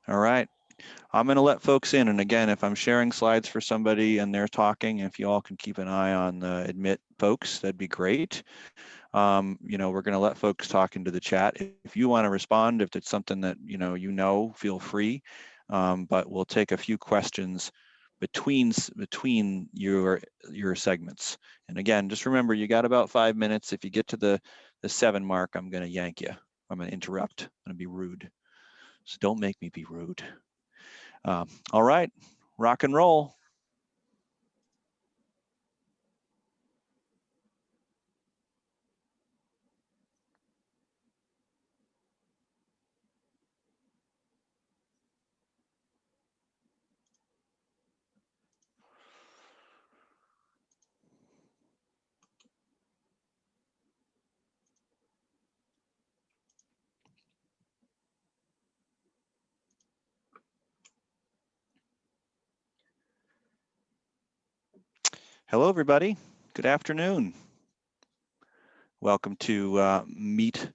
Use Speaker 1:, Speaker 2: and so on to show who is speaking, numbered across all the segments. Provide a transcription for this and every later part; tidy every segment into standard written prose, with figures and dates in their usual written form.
Speaker 1: All right. I'm going to let folks in. And again, if I'm sharing slides for somebody and they're talking, if you all can keep an eye on the admit folks, that'd be great. You know, we're going to let folks talk into the chat. If you want to respond, if it's something that, feel free. But we'll take a few questions between your segments. And again, just remember, you got about 5 minutes. If you get to the 7 mark, I'm going to yank you. I'm going to interrupt. I'm going to be rude. So don't make me be rude. All right, rock and roll. Hello, everybody. Good afternoon. Welcome to Meet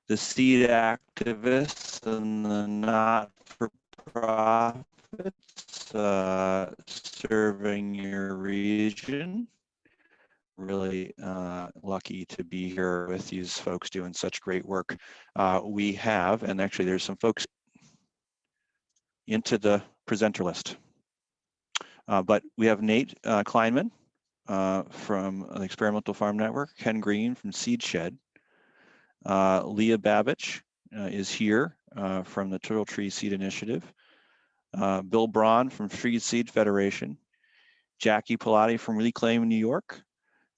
Speaker 1: the Seed Activists and the Not-for-Profits serving your region. Really lucky to be here with these folks doing such great work. We have, and actually there's some folks into the presenter list. But we have Nate Kleinman from the Experimental Farm Network, Ken Greene from Seedshed, Leah Babitch is here from the Turtle Tree Seed Initiative, Bill Braun from Free Seed Federation, Jackie Pilati from Reclaim New York,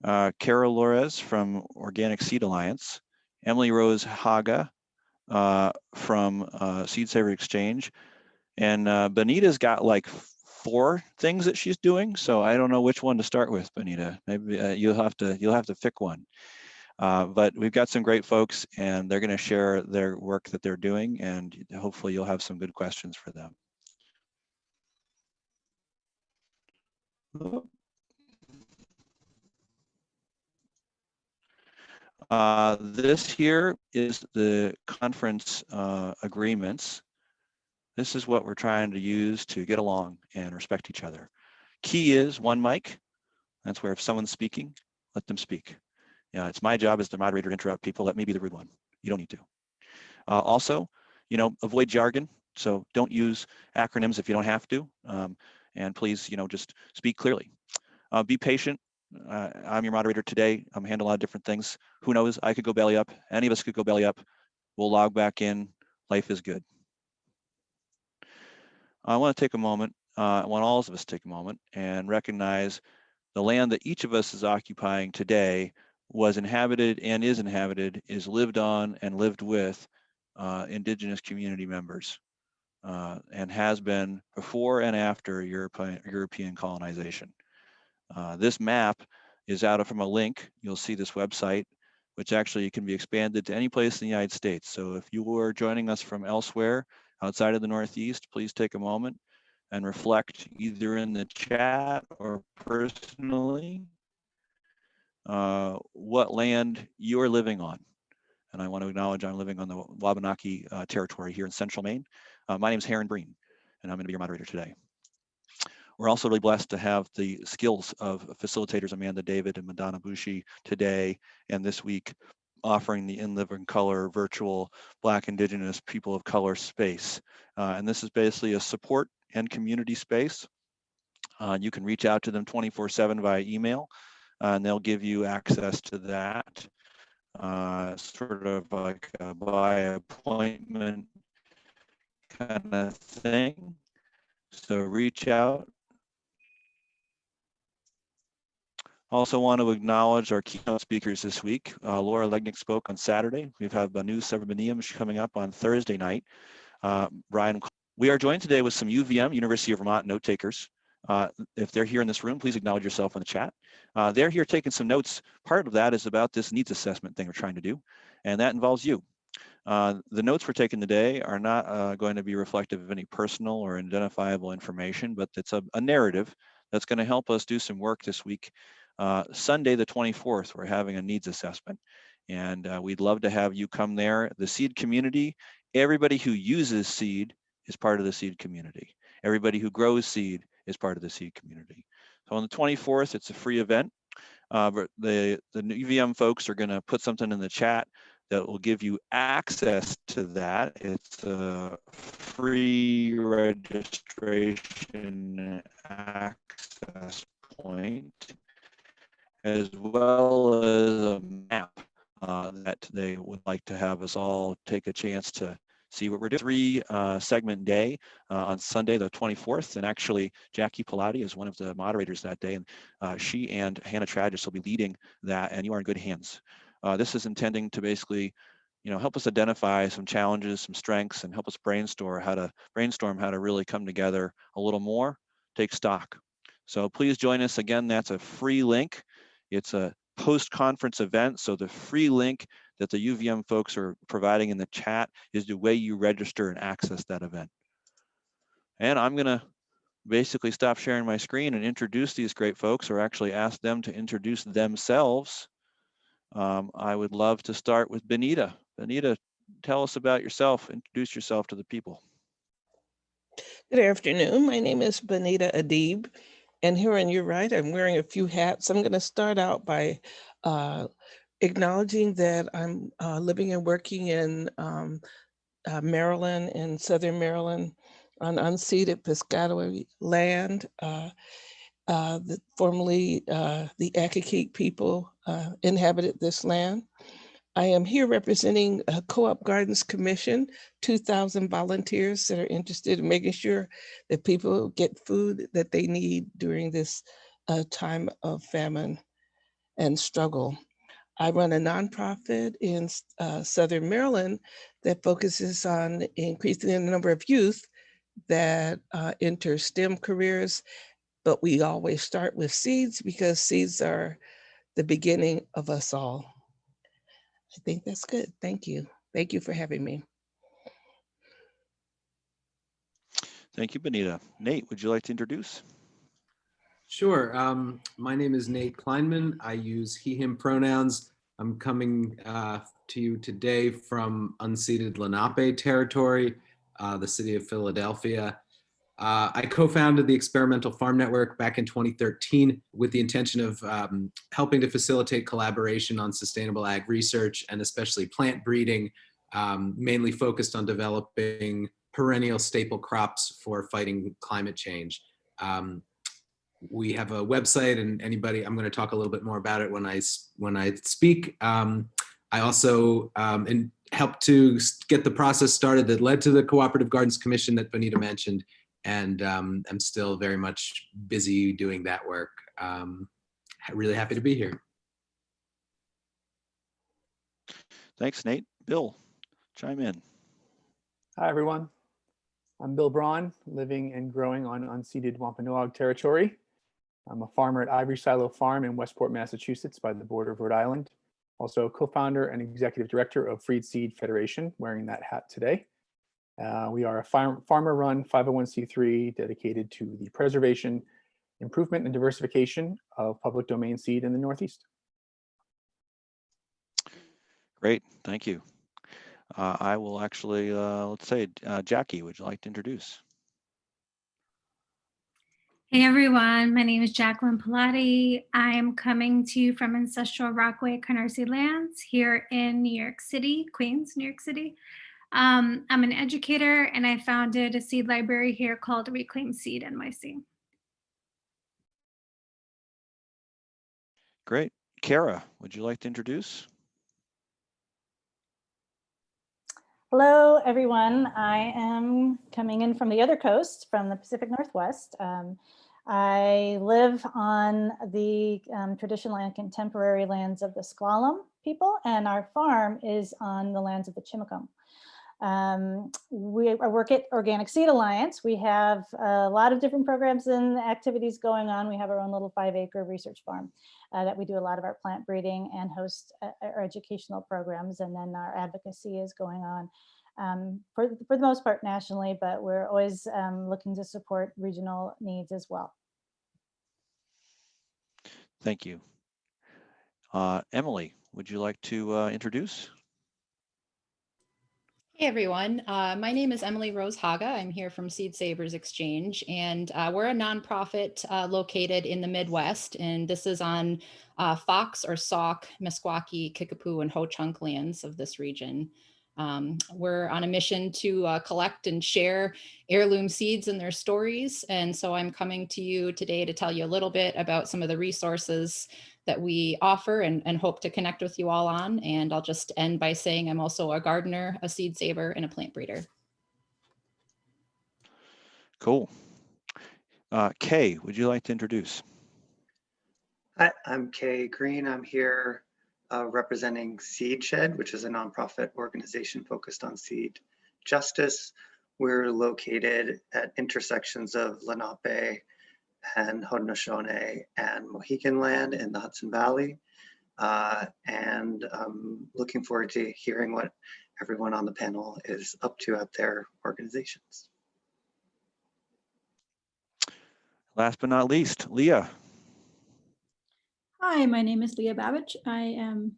Speaker 1: Cara Loriz from Organic Seed Alliance, Emily Rose Haga from Seed Saver Exchange, and Bonnetta's got like 4 things that she's doing, so I don't know which one to start with, Bonnetta. Maybe you'll have to pick one. But we've got some great folks, and they're going to share their work that they're doing, and hopefully you'll have some good questions for them. This here is the conference agreements. This is what we're trying to use to get along and respect each other. Key is one mic. That's where if someone's speaking, let them speak. It's my job as the moderator to interrupt people. Let me be the rude one. You don't need to. Also, avoid jargon. So don't use acronyms if you don't have to. And please, just speak clearly. Be patient. I'm your moderator today. I'm handling a lot of different things. Who knows? I could go belly up. Any of us could go belly up. We'll log back in. Life is good. I want to take a moment. I want all of us to take a moment and recognize the land that each of us is occupying today was inhabited and is inhabited, is lived on and lived with indigenous community members, and has been before and after European colonization. This map is from a link. You'll see this website, which actually can be expanded to any place in the United States. So if you were joining us from elsewhere outside of the Northeast, please take a moment and reflect either in the chat or personally what land you are living on. And I want to acknowledge I'm living on the Wabanaki territory here in central Maine. My name is Greene, and I'm going to be your moderator today. We're also really blessed to have the skills of facilitators Amanda David and Madonna Bushi today and this week, offering the In Living Color virtual Black Indigenous People of Color space. And this is basically a support and community space. You can reach out to them 24/7 via email, and they'll give you access to that, sort of like a by appointment kind of thing. So reach out. Also want to acknowledge our keynote speakers this week. Laura Legnick spoke on Saturday. We've had Banu Severmanium coming up on Thursday night. Brian, we are joined today with some UVM, University of Vermont note takers. If they're here in this room, please acknowledge yourself in the chat. They're here taking some notes. Part of that is about this needs assessment thing we're trying to do, and that involves you. The notes we're taking today are not going to be reflective of any personal or identifiable information, but it's a narrative that's going to help us do some work this week. Sunday, the 24th, we're having a needs assessment, and we'd love to have you come there. The seed community, everybody who uses seed is part of the seed community. Everybody who grows seed is part of the seed community. So on the 24th, it's a free event. But the UVM folks are going to put something in the chat that will give you access to that. It's a free registration access point, as well as a map that they would like to have us all take a chance to see what we're doing. 3-segment day on Sunday, the 24th, and actually Jackie Pilati is one of the moderators that day, and she and Hannah Tragis will be leading that, and you are in good hands. This is intending to basically, help us identify some challenges, some strengths, and help us brainstorm how to really come together a little more, take stock. So please join us again. That's a free link. It's a post-conference event, so the free link that the UVM folks are providing in the chat is the way you register and access that event. And I'm going to basically stop sharing my screen and introduce these great folks, or actually ask them to introduce themselves. I would love to start with Bonnetta. Bonnetta, tell us about yourself. Introduce yourself to the people.
Speaker 2: Good afternoon. My name is Bonnetta Adeeb, and here on your right, I'm wearing a few hats. I'm going to start out by acknowledging that I'm living and working in Maryland, in Southern Maryland, on unceded Piscataway land. Formerly, the Akakeek people inhabited this land. I am here representing a Co-op Gardens Commission, 2,000 volunteers that are interested in making sure that people get food that they need during this time of famine and struggle. I run a nonprofit in Southern Maryland that focuses on increasing the number of youth that enter STEM careers, but we always start with seeds because seeds are the beginning of us all. I think that's good. Thank you. Thank you for having me.
Speaker 1: Thank you, Bonnetta. Nate, would you like to introduce?
Speaker 3: Sure. My name is Nate Kleinman. I use he, him pronouns. I'm coming to you today from unceded Lenape territory, the city of Philadelphia. I co-founded the Experimental Farm Network back in 2013 with the intention of helping to facilitate collaboration on sustainable ag research and especially plant breeding, mainly focused on developing perennial staple crops for fighting climate change. We have a website, and anybody, I'm going to talk a little bit more about it when I speak. I also helped to get the process started that led to the Cooperative Gardens Commission that Bonnetta mentioned, and I'm still very much busy doing that work. Really happy to be here.
Speaker 1: Thanks, Nate. Bill, chime in.
Speaker 4: Hi, everyone. I'm Bill Braun, living and growing on unceded Wampanoag territory. I'm a farmer at Ivory Silo Farm in Westport, Massachusetts, by the border of Rhode Island. Also co-founder and executive director of Freed Seed Federation, wearing that hat today. We are a farmer-run 501c3 dedicated to the preservation, improvement, and diversification of public domain seed in the Northeast.
Speaker 1: Great, thank you. I will actually, let's say, Jackie, would you like to introduce?
Speaker 5: Hey everyone, my name is Jacqueline Pilati. I am coming to you from ancestral Rockaway Canarsie lands here in New York City, Queens, New York City. I'm an educator and I founded a seed library here called Reclaim Seed NYC.
Speaker 1: Great. Cara, would you like to introduce?
Speaker 6: Hello, everyone. I am coming in from the other coast, from the Pacific Northwest. I live on the traditional and contemporary lands of the S'Klallam people, and our farm is on the lands of the Chimacum. I work at Organic Seed Alliance. We have a lot of different programs and activities going on. We have our own little 5-acre research farm that we do a lot of our plant breeding and host our educational programs. And then our advocacy is going on for the most part nationally, but we're always looking to support regional needs as well.
Speaker 1: Thank you. Emily, would you like to introduce?
Speaker 7: Hey everyone, my name is Emily Rose Haga. I'm here from Seed Savers Exchange, and we're a nonprofit located in the Midwest, and this is on Fox or Sauk, Meskwaki, Kickapoo, and Ho-Chunk lands of this region. We're on a mission to collect and share heirloom seeds and their stories, and so I'm coming to you today to tell you a little bit about some of the resources that we offer and hope to connect with you all on. And I'll just end by saying I'm also a gardener, a seed saver, and a plant breeder.
Speaker 1: Cool. Kay, would you like to introduce?
Speaker 8: Hi, I'm Kay Greene. I'm here representing Seedshed, which is a nonprofit organization focused on seed justice. We're located at intersections of Lenape and Haudenosaunee and Mohican land in the Hudson Valley. And I'm looking forward to hearing what everyone on the panel is up to at their organizations.
Speaker 1: Last but not least, Leah.
Speaker 9: Hi, my name is Leah Babitch. I am,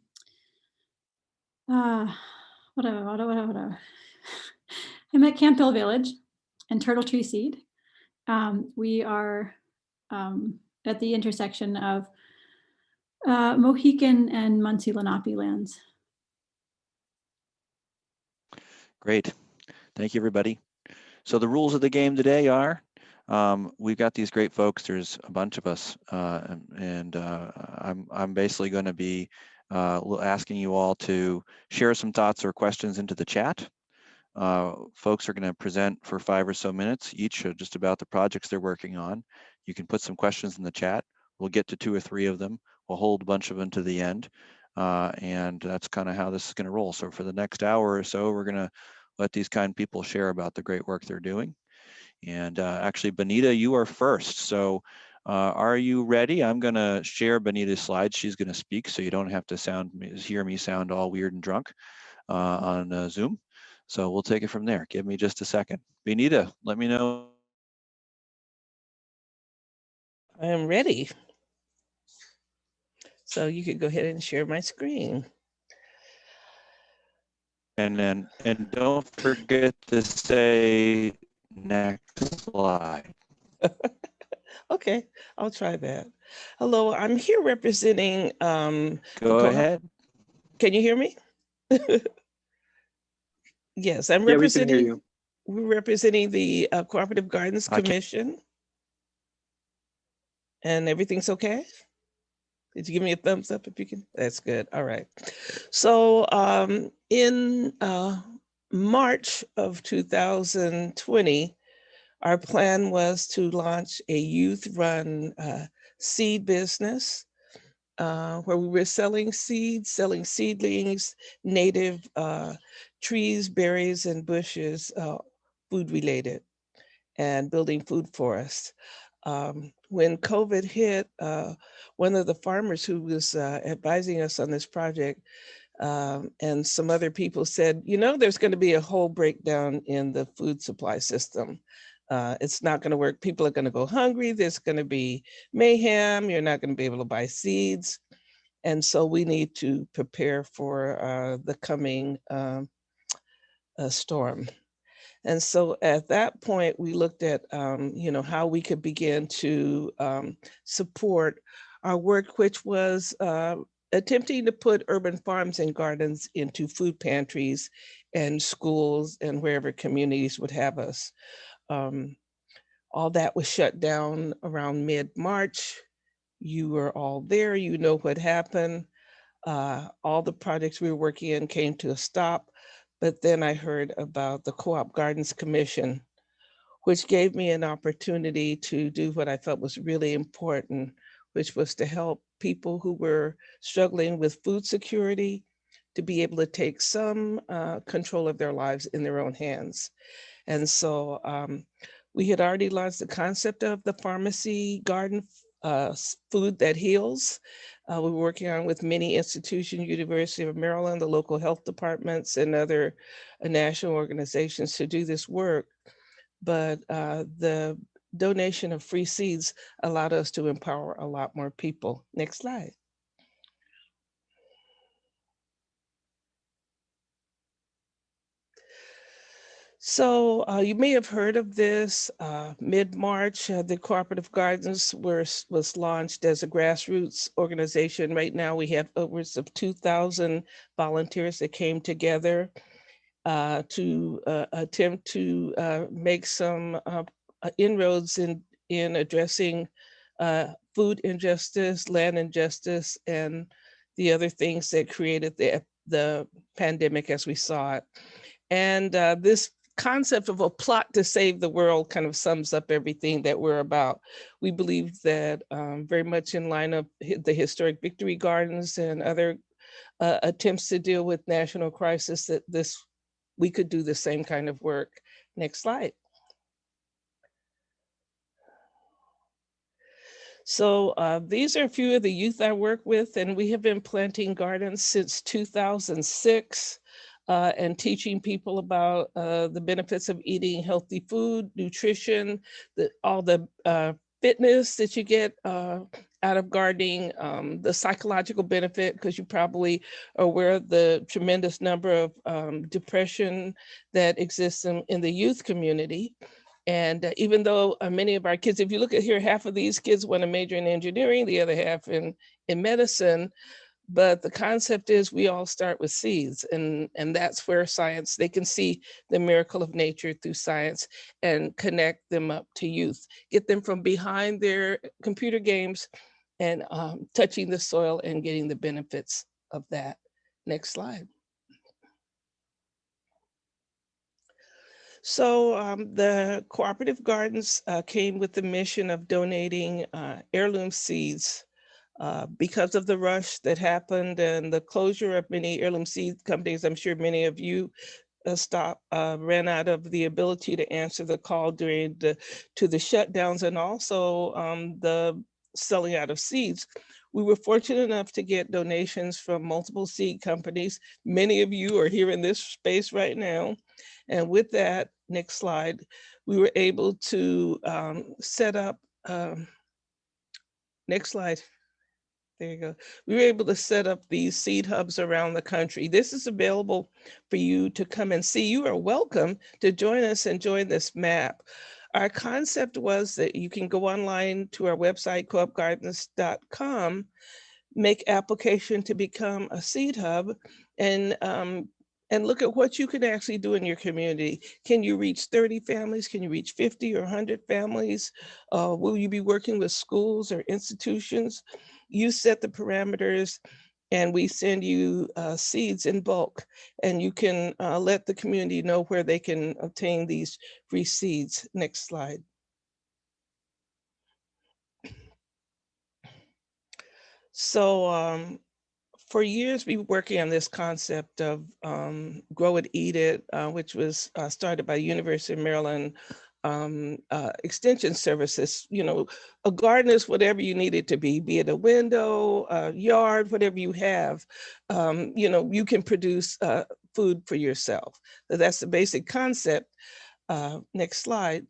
Speaker 9: whatever. I'm at Campbell Village and Turtle Tree Seed. We are at the intersection of Mohican and Muncie Lenape lands.
Speaker 1: Great. Thank you, everybody. So the rules of the game today are, we've got these great folks. There's a bunch of us, and I'm basically going to be asking you all to share some thoughts or questions into the chat. Folks are going to present for 5 or so minutes each, just about the projects they're working on. You can put some questions in the chat. We'll get to 2 or 3 of them. We'll hold a bunch of them to the end, and that's kind of how this is going to roll. So for the next hour or so, we're going to let these kind people share about the great work they're doing. And actually, Bonnetta, you are first. So are you ready? I'm going to share Bonnetta's slides. She's going to speak, so you don't have to hear me sound all weird and drunk on Zoom. So we'll take it from there. Give me just a second. Bonnetta, let me know.
Speaker 2: I am ready. So you could go ahead and share my screen.
Speaker 1: And don't forget to say next slide.
Speaker 2: Okay, I'll try that. Hello, I'm here representing.
Speaker 1: Go ahead.
Speaker 2: Can you hear me? Yes, I'm
Speaker 10: Yeah, we can hear
Speaker 2: representing.
Speaker 10: you.
Speaker 2: We're representing the Cooperative Gardens Commission. And everything's okay? Did you give me a thumbs up if you can? That's good. All right. So in March of 2020, our plan was to launch a youth-run seed business where we were selling seeds, selling seedlings, native trees, berries, and bushes, food-related, and building food forests. When COVID hit, one of the farmers who was advising us on this project and some other people said, you know, there's going to be a whole breakdown in the food supply system. It's not going to work. People are going to go hungry. There's going to be mayhem. You're not going to be able to buy seeds. And so we need to prepare for the coming storm. And so at that point, we looked at, you know, how we could begin to support our work, which was attempting to put urban farms and gardens into food pantries and schools and wherever communities would have us. All that was shut down around mid-March. You were all there, you know what happened. All the projects we were working in came to a stop. But then I heard about the Co-op Gardens Commission, which gave me an opportunity to do what I felt was really important, which was to help people who were struggling with food security to be able to take some control of their lives in their own hands. And so we had already launched the concept of the pharmacy garden food that heals. We were working on with many institutions, University of Maryland, the local health departments, and other national organizations to do this work. But the donation of free seeds allowed us to empower a lot more people. Next slide. So you may have heard of this. Mid-March, the Cooperative Gardens was launched as a grassroots organization. Right now, we have upwards of 2,000 volunteers that came together to attempt to make some inroads in addressing food injustice, land injustice, and the other things that created the pandemic as we saw it. And this concept of a plot to save the world kind of sums up everything that we're about. We believe that very much in line of the historic Victory Gardens and other attempts to deal with national crisis, that we could do the same kind of work. Next slide. So these are a few of the youth I work with, and we have been planting gardens since 2006 and teaching people about the benefits of eating healthy food, nutrition, all the fitness that you get out of gardening, the psychological benefit, because you probably are aware of the tremendous number of depression that exists in the youth community. And even though many of our kids, if you look at here, half of these kids want to major in engineering, the other half in medicine. But the concept is we all start with seeds, and that's where science, they can see the miracle of nature through science and connect them up to youth, get them from behind their computer games and touching the soil and getting the benefits of that. Next slide. So the Cooperative Gardens came with the mission of donating heirloom seeds because of the rush that happened and the closure of many heirloom seed companies. I'm sure many of you ran out of the ability to answer the call during the shutdowns, and also the selling out of seeds. We were fortunate enough to get donations from multiple seed companies. Many of you are here in this space right now. And with that, next slide, we were able to set up, next slide. There you go. We were able to set up these seed hubs around the country. This is available for you to come and see. You are welcome to join us and join this map. Our concept was that you can go online to our website, coopgardens.com, make application to become a seed hub, and look at what you can actually do in your community. Can you reach 30 families? Can you reach 50 or 100 families? Will you be working with schools or institutions? You set the parameters and we send you seeds in bulk, and you can let the community know where they can obtain these free seeds. Next slide. So for years, we were working on this concept of Grow It, Eat It, which was started by University of Maryland Extension Services. You know, a garden is whatever you need it to be it a window, a yard, whatever you have. You know, you can produce food for yourself. So that's the basic concept. Next slide.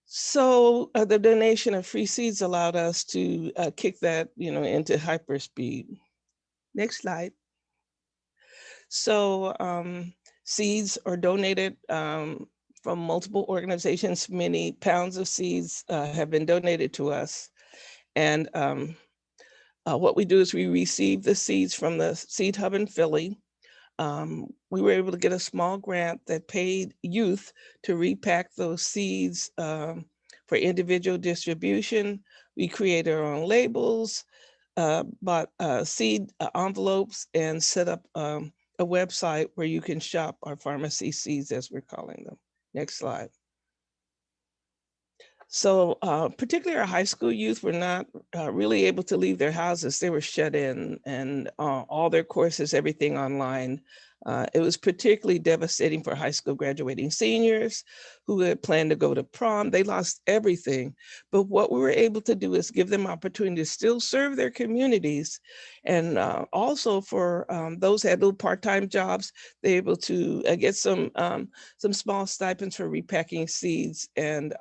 Speaker 2: So the donation of free seeds allowed us to kick that, you know, into hyperspeed. Next slide. So seeds are donated from multiple organizations. Many pounds of seeds have been donated to us. And what we do is we receive the seeds from the Seed Hub in Philly. We were able to get a small grant that paid youth to repack those seeds for individual distribution. We created our own labels, bought seed envelopes, and set up a website where you can shop our pharmacy seeds, as we're calling them. Next slide. So particularly our high school youth were not really able to leave their houses. They were shut in, and all their courses, everything online. It was particularly devastating for high school graduating seniors who had planned to go to prom. They lost everything. But what we were able to do is give them opportunity to still serve their communities. And also for those who had little part-time jobs, they were able to get some small stipends for repacking seeds. And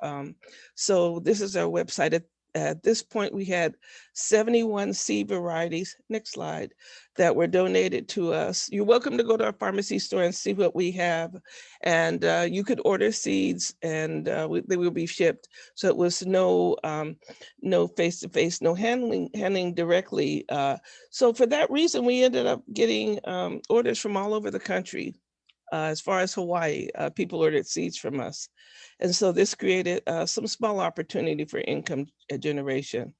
Speaker 2: so this is our website. at this point, we had 71 seed varieties, next slide, that were donated to us. You're welcome to go to our pharmacy store and see what we have. And you could order seeds and they will be shipped. So it was no face-to-face, no handling directly. So for that reason, we ended up getting orders from all over the country. As far as Hawaii, people ordered seeds from us. And so this created some small opportunity for income generation.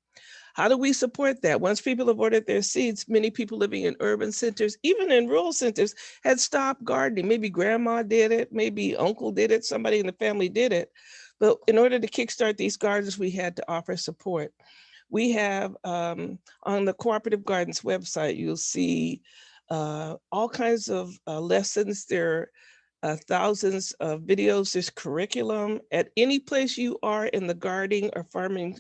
Speaker 2: How do we support that? Once people have ordered their seeds, many people living in urban centers, even in rural centers, had stopped gardening. Maybe grandma did it, maybe uncle did it, somebody in the family did it. But in order to kickstart these gardens, we had to offer support. We have on the Cooperative Gardens website, you'll see all kinds of lessons. There are thousands of videos. There's curriculum. At any place you are in the gardening or farming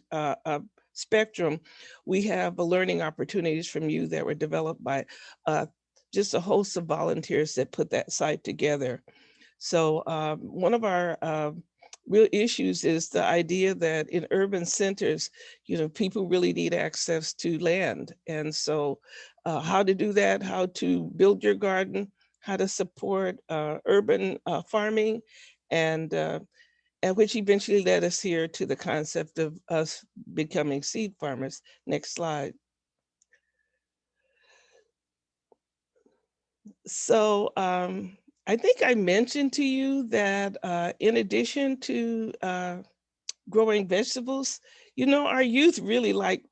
Speaker 2: spectrum, we have learning opportunities from you that were developed by just a host of volunteers that put that site together. So one of our real issues is the idea that in urban centers, people really need access to land. And so how to do that, how to build your garden, how to support urban farming, and which eventually led us here to the concept of us becoming seed farmers. Next slide. So I think I mentioned to you that in addition to growing vegetables, our youth really like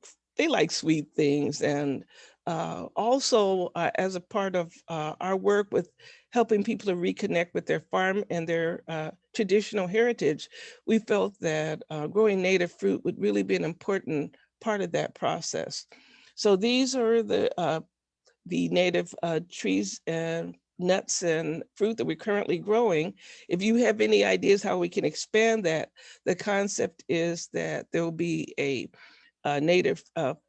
Speaker 2: sweet things. And also as a part of our work with helping people to reconnect with their farm and their traditional heritage, we felt that growing native fruit would really be an important part of that process. So these are the native trees and nuts and fruit that we're currently growing. If you have any ideas how we can expand that, the concept is that there will be a native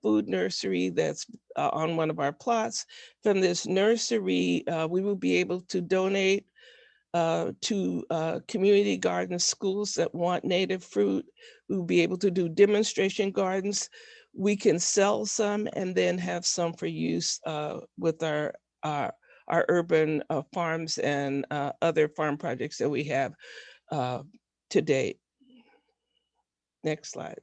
Speaker 2: food nursery that's on one of our plots. From this nursery, we will be able to donate to community garden schools that want native fruit. We'll be able to do demonstration gardens. We can sell some and then have some for use with our urban farms and other farm projects that we have to date. Next slide.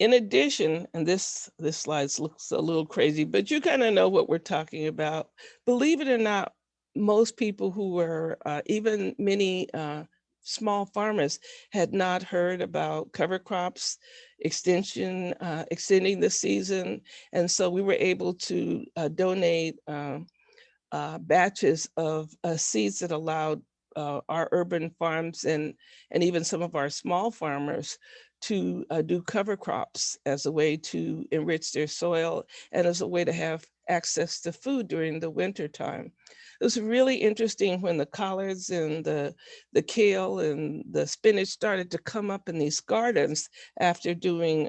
Speaker 2: In addition, and this slide looks a little crazy, but you kind of know what we're talking about. Believe it or not, most people who were, even many small farmers, had not heard about cover crops, extending the season. And so we were able to donate batches of seeds that allowed our urban farms and even some of our small farmers to do cover crops as a way to enrich their soil and as a way to have access to food during the winter time. It was really interesting when the collards and the kale and the spinach started to come up in these gardens after doing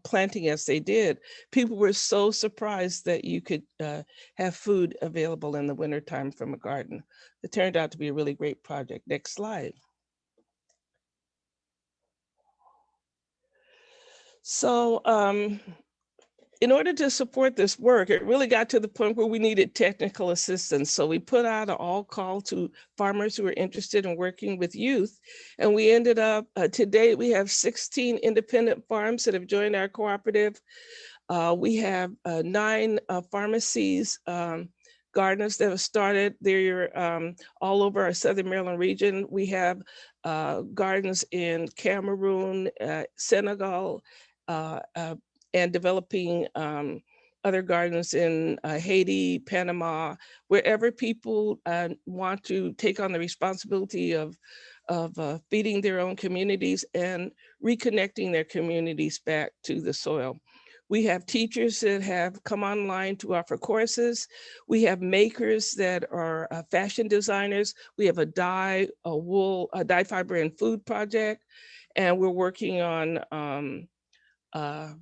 Speaker 2: planting as they did. People were so surprised that you could have food available in the wintertime from a garden. It turned out to be a really great project. Next slide. So in order to support this work, it really got to the point where we needed technical assistance. So we put out an all call to farmers who were interested in working with youth. And we ended up, to date, we have 16 independent farms that have joined our cooperative. We have 9 pharmacies, gardeners that have started. They're all over our Southern Maryland region. We have gardens in Cameroon, Senegal, and developing other gardens in Haiti, Panama, wherever people want to take on the responsibility of feeding their own communities and reconnecting their communities back to the soil. We have teachers that have come online to offer courses. We have makers that are fashion designers. We have a dye fiber and food project, and we're working on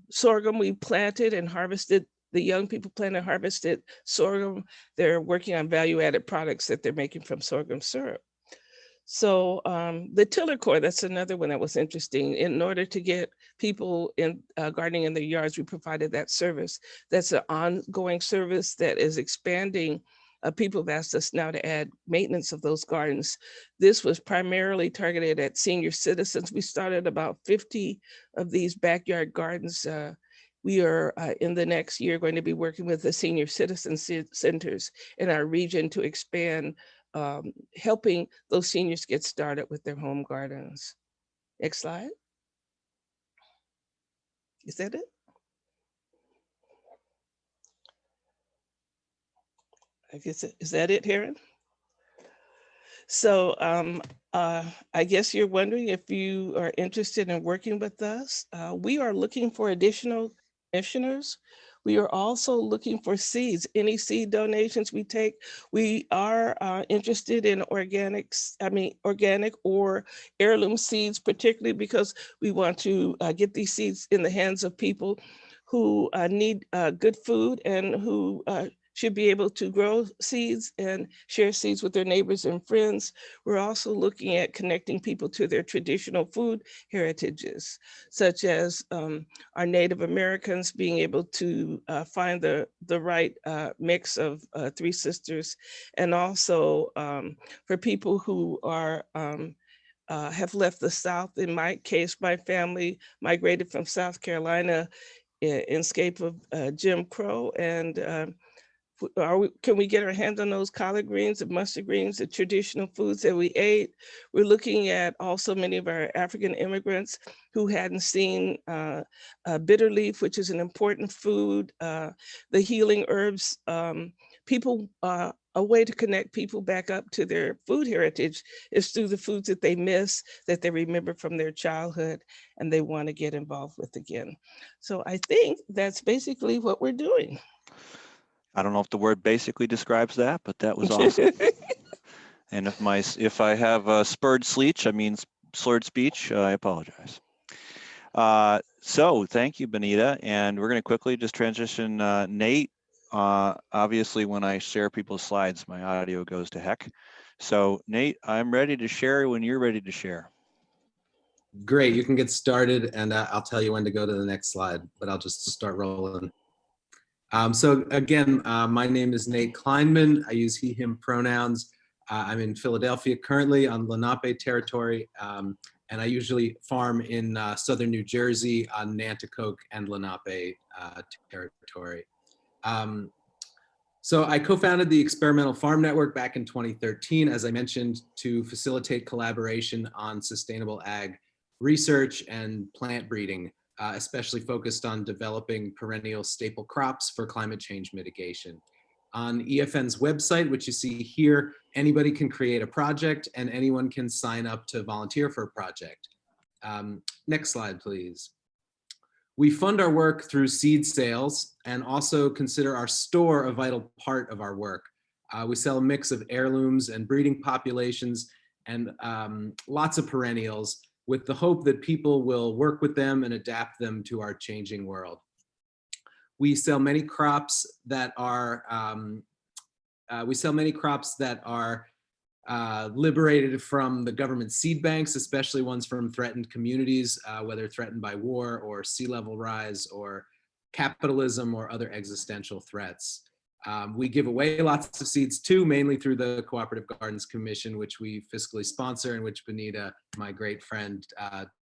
Speaker 2: sorghum. We planted and harvested, the young people planted and harvested sorghum. They're working on value-added products that they're making from sorghum syrup. So the tiller core, that's another one that was interesting. In order to get people in gardening in their yards, we provided that service. That's an ongoing service that is expanding. People have asked us now to add maintenance of those gardens. This was primarily targeted at senior citizens. We started about 50 of these backyard gardens. We are in the next year going to be working with the senior citizen centers in our region to expand helping those seniors get started with their home gardens. Next slide. Is that it? I guess, is that it, Heron? So I guess you're wondering if you are interested in working with us. We are looking for additional commissioners. We are also looking for seeds, any seed donations we take. We are interested in organic or heirloom seeds, particularly because we want to get these seeds in the hands of people who need good food and who should be able to grow seeds and share seeds with their neighbors and friends. We're also looking at connecting people to their traditional food heritages, such as our Native Americans being able to find the right mix of Three Sisters, and also for people who are have left the South. In my case, my family migrated from South Carolina in scape of Jim Crow, and can we get our hands on those collard greens and mustard greens, the traditional foods that we ate? We're looking at also many of our African immigrants who hadn't seen bitter leaf, which is an important food, the healing herbs. A way to connect people back up to their food heritage is through the foods that they miss, that they remember from their childhood, and they want to get involved with again. So I think that's basically what we're doing.
Speaker 1: I don't know if the word basically describes that, but that was awesome. And if I have slurred speech, I apologize. So thank you, Bonnetta. And we're going to quickly just transition Nate. Obviously, when I share people's slides, my audio goes to heck. So Nate, I'm ready to share when you're ready to share.
Speaker 3: Great, you can get started, and I'll tell you when to go to the next slide, but I'll just start rolling. So again, my name is Nate Kleinman. I use he, him pronouns. I'm in Philadelphia currently on Lenape territory, and I usually farm in southern New Jersey on Nanticoke and Lenape territory. So I co-founded the Experimental Farm Network back in 2013, as I mentioned, to facilitate collaboration on sustainable ag research and plant breeding, especially focused on developing perennial staple crops for climate change mitigation. On EFN's website, which you see here, anybody can create a project and anyone can sign up to volunteer for a project. Next slide, please. We fund our work through seed sales and also consider our store a vital part of our work. We sell a mix of heirlooms and breeding populations and lots of perennials, with the hope that people will work with them and adapt them to our changing world. We sell many crops that are liberated from the government seed banks, especially ones from threatened communities, whether threatened by war or sea level rise or capitalism or other existential threats. We give away lots of seeds too, mainly through the Cooperative Gardens Commission, which we fiscally sponsor and which Bonnetta, my great friend,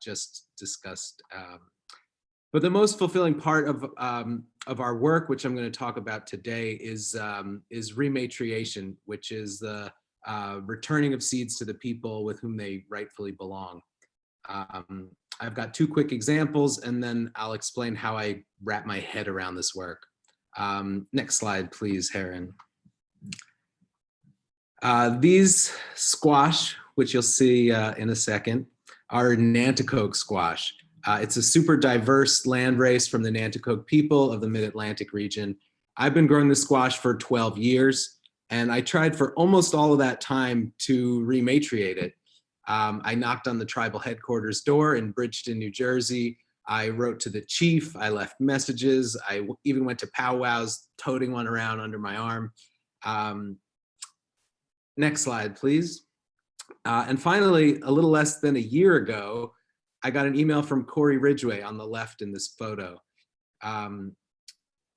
Speaker 3: just discussed. But the most fulfilling part of our work, which I'm going to talk about today, is rematriation, which is the returning of seeds to the people with whom they rightfully belong. I've got two quick examples, and then I'll explain how I wrap my head around this work. Next slide, please, Heron. These squash, which you'll see in a second, are Nanticoke squash. It's a super diverse landrace from the Nanticoke people of the Mid-Atlantic region. I've been growing this squash for 12 years, and I tried for almost all of that time to rematriate it. I knocked on the tribal headquarters door in Bridgeton, New Jersey. I wrote to the chief, I left messages, I even went to powwows, toting one around under my arm. Next slide, please. And finally, a little less than a year ago, I got an email from Corey Ridgway on the left in this photo.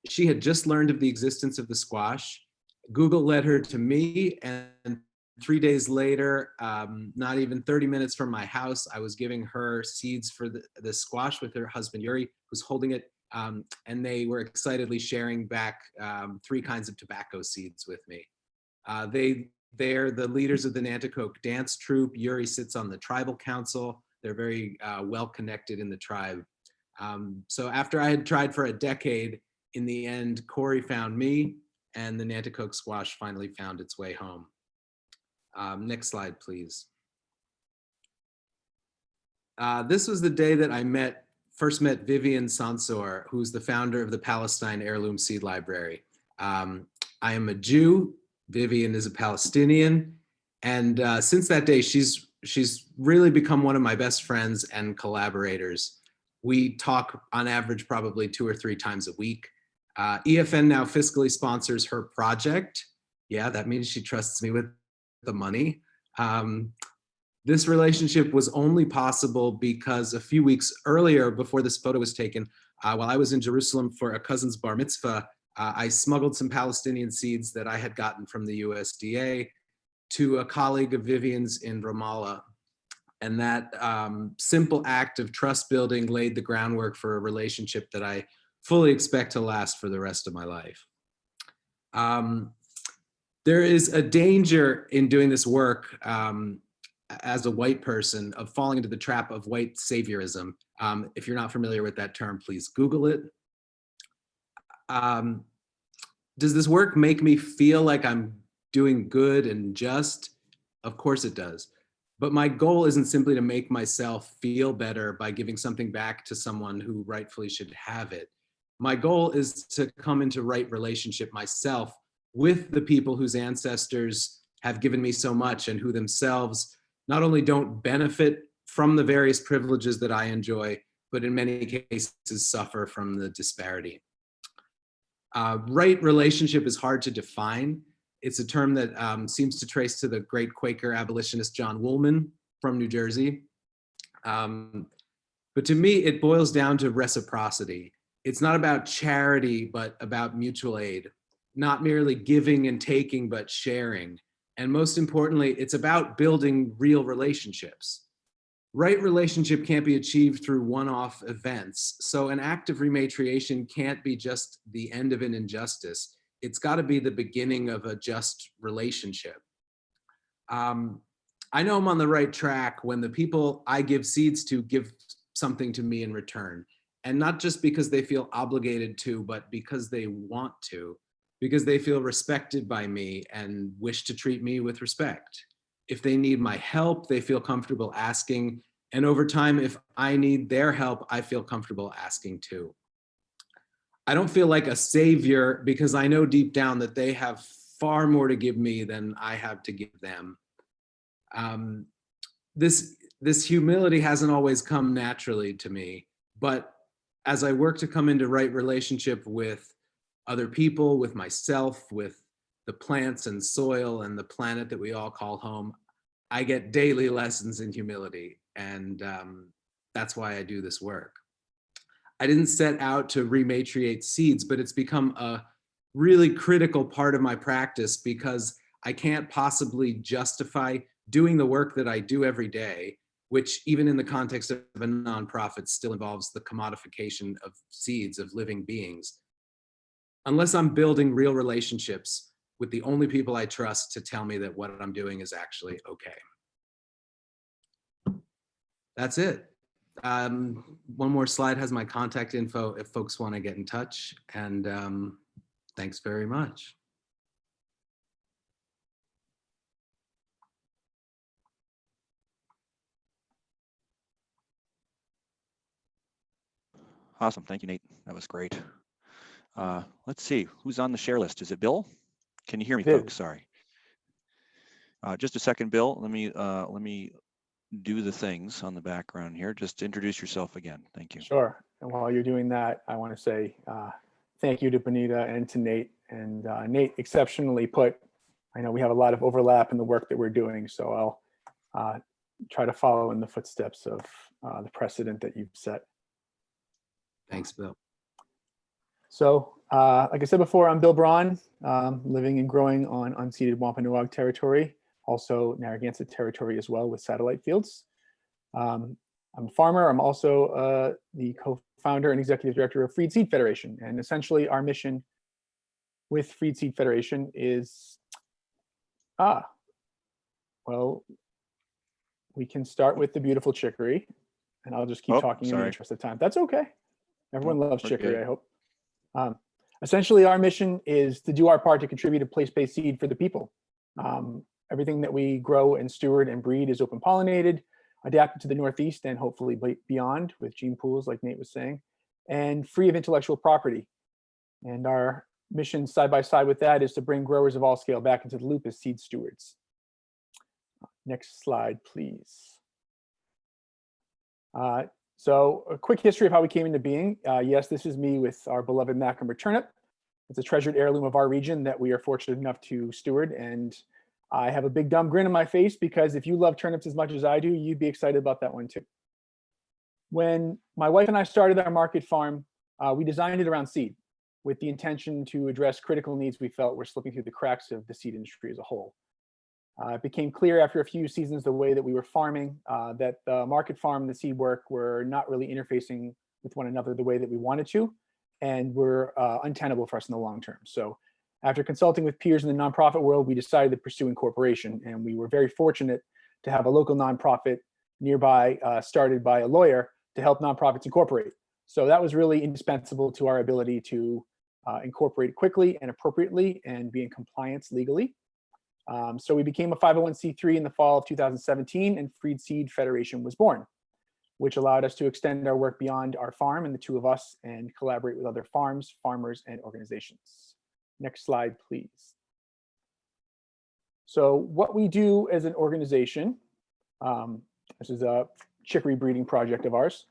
Speaker 3: She had just learned of the existence of the squash. Google led her to me, and 3 days later, not even 30 minutes from my house, I was giving her seeds for the squash with her husband, Yuri, who's holding it. And they were excitedly sharing back 3 kinds of tobacco seeds with me. They're the leaders of the Nanticoke dance troupe. Yuri sits on the tribal council. They're very well connected in the tribe. So after I had tried for a decade, in the end, Corey found me, and the Nanticoke squash finally found its way home. Next slide, please. This was the day that I first met Vivian Sansor, who's the founder of the Palestine Heirloom Seed Library. I am a Jew. Vivian is a Palestinian. And since that day, she's really become one of my best friends and collaborators. We talk on average probably 2 or 3 times a week. EFN now fiscally sponsors her project. Yeah, that means she trusts me with the money. This relationship was only possible because a few weeks earlier, before this photo was taken, while I was in Jerusalem for a cousin's bar mitzvah, I smuggled some Palestinian seeds that I had gotten from the USDA to a colleague of Vivian's in Ramallah. And that simple act of trust building laid the groundwork for a relationship that I fully expect to last for the rest of my life. There is a danger in doing this work as a white person of falling into the trap of white saviorism. If you're not familiar with that term, please Google it. Does this work make me feel like I'm doing good and just? Of course it does. But my goal isn't simply to make myself feel better by giving something back to someone who rightfully should have it. My goal is to come into right relationship myself with the people whose ancestors have given me so much and who themselves not only don't benefit from the various privileges that I enjoy, but in many cases suffer from the disparity. Right relationship is hard to define. It's a term that seems to trace to the great Quaker abolitionist John Woolman from New Jersey. But to me, it boils down to reciprocity. It's not about charity, but about mutual aid. Not merely giving and taking, but sharing. And most importantly, it's about building real relationships. Right relationship can't be achieved through one-off events. So an act of rematriation can't be just the end of an injustice. It's got to be the beginning of a just relationship. I know I'm on the right track when the people I give seeds to give something to me in return. And not just because they feel obligated to, but because they want to, because they feel respected by me and wish to treat me with respect. If they need my help, they feel comfortable asking. And over time, if I need their help, I feel comfortable asking too. I don't feel like a savior because I know deep down that they have far more to give me than I have to give them. This humility hasn't always come naturally to me, but as I work to come into right relationship with other people, with myself, with the plants and soil and the planet that we all call home, I get daily lessons in humility. And that's why I do this work. I didn't set out to rematriate seeds, but it's become a really critical part of my practice because I can't possibly justify doing the work that I do every day, which even in the context of a nonprofit still involves the commodification of seeds of living beings, unless I'm building real relationships with the only people I trust to tell me that what I'm doing is actually okay. That's it. One more slide has my contact info if folks want to get in touch. And thanks very much.
Speaker 1: Awesome. Thank you, Nate. That was great. Let's see who's on the share list. Is it Bill? Can you hear me, folks? Sorry. Just a second, Bill. Let me do the things on the background here. Just introduce yourself again. Thank you.
Speaker 4: Sure. And while you're doing that, I want to say thank you to Bonnetta and to Nate. And Nate exceptionally put. I know we have a lot of overlap in the work that we're doing, so try to follow in the footsteps of the precedent that you've set.
Speaker 3: Thanks, Bill.
Speaker 4: So, like I said before, I'm Bill Braun, living and growing on unceded Wampanoag territory, also Narragansett territory as well with satellite fields. I'm a farmer. I'm also the co-founder and executive director of Freed Seed Federation. And essentially our mission with Freed Seed Federation is, well, we can start with the beautiful chicory, and I'll just keep talking in the interest of time. That's okay. Everyone loves chicory, I hope. Essentially, our mission is to do our part to contribute to place-based seed for the people. Everything that we grow and steward and breed is open pollinated, adapted to the Northeast and hopefully beyond with gene pools, like Nate was saying, and free of intellectual property. And our mission side by side with that is to bring growers of all scale back into the loop as seed stewards. Next slide, please. So a quick history of how we came into being. Yes, this is me with our beloved Macamber turnip. It's a treasured heirloom of our region that we are fortunate enough to steward. And I have a big dumb grin on my face because if you love turnips as much as I do, you'd be excited about that one too. When my wife and I started our market farm, we designed it around seed with the intention to address critical needs we felt were slipping through the cracks of the seed industry as a whole. It became clear after a few seasons the way that we were farming that the market farm and the seed work were not really interfacing with one another the way that we wanted to, and were untenable for us in the long term. So after consulting with peers in the nonprofit world, we decided to pursue incorporation, and we were very fortunate to have a local nonprofit nearby started by a lawyer to help nonprofits incorporate. So that was really indispensable to our ability to incorporate quickly and appropriately and be in compliance legally. So we became a 501c3 in the fall of 2017, and Freed Seed Federation was born, which allowed us to extend our work beyond our farm and the two of us and collaborate with other farms, farmers, and organizations. Next slide, please. So what we do as an organization, this is a chicory breeding project of ours.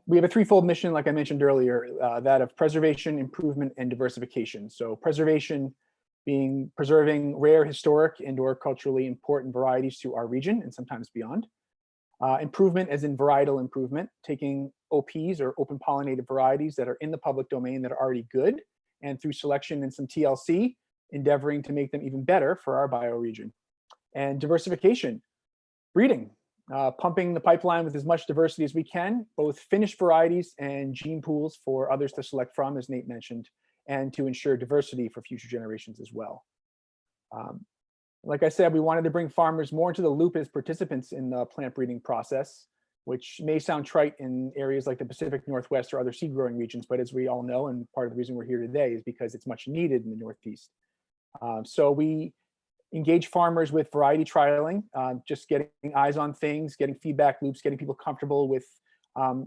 Speaker 4: We have a threefold mission, like I mentioned earlier, that of preservation, improvement, and diversification. So preservation being preserving rare, historic, and/or culturally important varieties to our region and sometimes beyond. Improvement as in varietal improvement, taking OPs or open pollinated varieties that are in the public domain that are already good, and through selection and some TLC, endeavoring to make them even better for our bioregion. And diversification, breeding, pumping the pipeline with as much diversity as we can, both finished varieties and gene pools for others to select from, as Nate mentioned, and to ensure diversity for future generations as well. Like I said, we wanted to bring farmers more into the loop as participants in the plant breeding process, which may sound trite in areas like the Pacific Northwest or other seed growing regions, but as we all know, and part of the reason we're here today is because it's much needed in the Northeast. So we engage farmers with variety trialing, just getting eyes on things, getting feedback loops, getting people comfortable with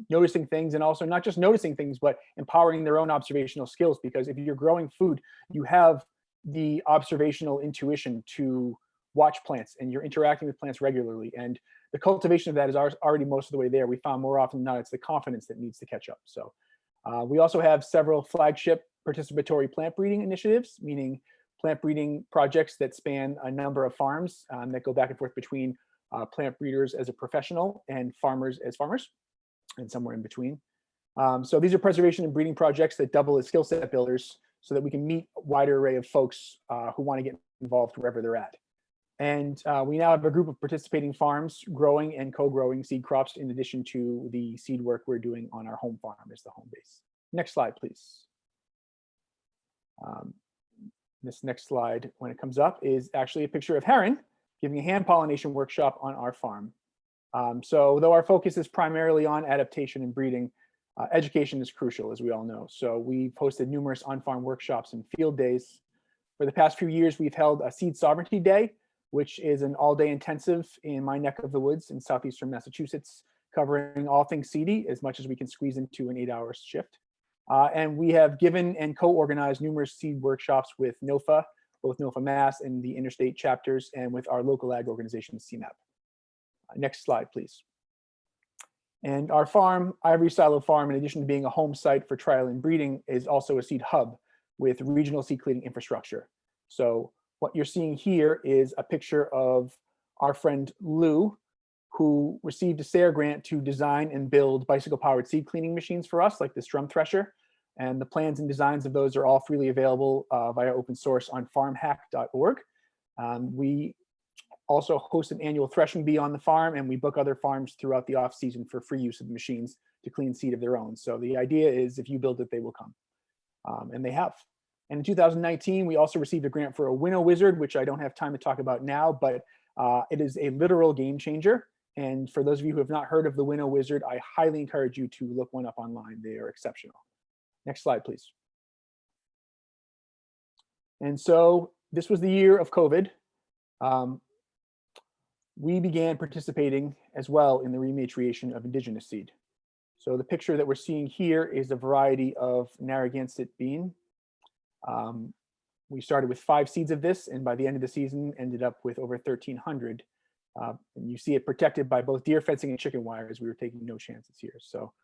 Speaker 4: noticing things, and also not just noticing things, but empowering their own observational skills. Because if you're growing food, you have the observational intuition to watch plants, and you're interacting with plants regularly. And the cultivation of that is already most of the way there. We found more often than not, it's the confidence that needs to catch up. So we also have several flagship participatory plant breeding initiatives, meaning plant breeding projects that span a number of farms that go back and forth between plant breeders as a professional and farmers as farmers, and somewhere in between. So these are preservation and breeding projects that double as skill set builders so that we can meet a wider array of folks who want to get involved wherever they're at. And we now have a group of participating farms growing and co-growing seed crops in addition to the seed work we're doing on our home farm as the home base. Next slide, please. This next slide, when it comes up, is actually a picture of Heron giving a hand pollination workshop on our farm. So though our focus is primarily on adaptation and breeding, education is crucial, as we all know. So we've hosted numerous on-farm workshops and field days. For the past few years, we've held a Seed Sovereignty Day, which is an all-day intensive in my neck of the woods in southeastern Massachusetts, covering all things seedy as much as we can squeeze into an 8-hour shift. And we have given and co-organized numerous seed workshops with NOFA, both NOFA Mass and the interstate chapters, and with our local ag organization, CMAP. Next slide, please. And our farm, Ivory Silo Farm, in addition to being a home site for trial and breeding, is also a seed hub with regional seed cleaning infrastructure. So what you're seeing here is a picture of our friend Lou, who received a SARE grant to design and build bicycle-powered seed cleaning machines for us, like this drum thresher. And the plans and designs of those are all freely available via open source on farmhack.org. We also host an annual threshing bee on the farm, and we book other farms throughout the off season for free use of the machines to clean seed of their own. So the idea is if you build it, they will come, and they have. And in 2019, we also received a grant for a Winnow Wizard, which I don't have time to talk about now, but it is a literal game changer. And for those of you who have not heard of the Winnow Wizard, I highly encourage you to look one up online. They are exceptional. Next slide, please. And so this was the year of COVID. We began participating as well in the rematriation of indigenous seed. So the picture that we're seeing here is a variety of Narragansett bean. We started with 5 seeds of this, and by the end of the season ended up with over 1,300. And you see it protected by both deer fencing and chicken wire, as we were taking no chances here. So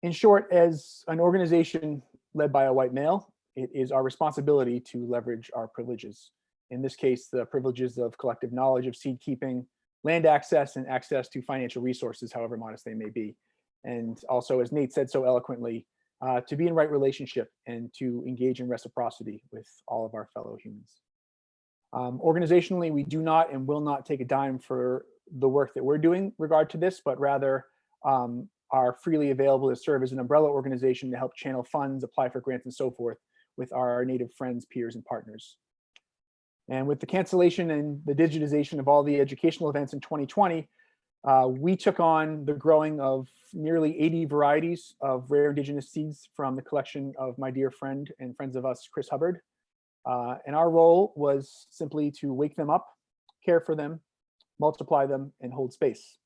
Speaker 4: in short, as an organization led by a white male, it is our responsibility to leverage our privileges. In this case, the privileges of collective knowledge of seed keeping, land access, and access to financial resources, however modest they may be. And also, as Nate said so eloquently, to be in right relationship and to engage in reciprocity with all of our fellow humans. Organizationally, we do not and will not take a dime for the work that we're doing in regard to this, but rather are freely available to serve as an umbrella organization to help channel funds, apply for grants, and so forth with our Native friends, peers, and partners. And with the cancellation and the digitization of all the educational events in 2020, we took on the growing of nearly 80 varieties of rare indigenous seeds from the collection of my dear friend and friends of us, Chris Hubbard. And our role was simply to wake them up, care for them, multiply them, and hold space,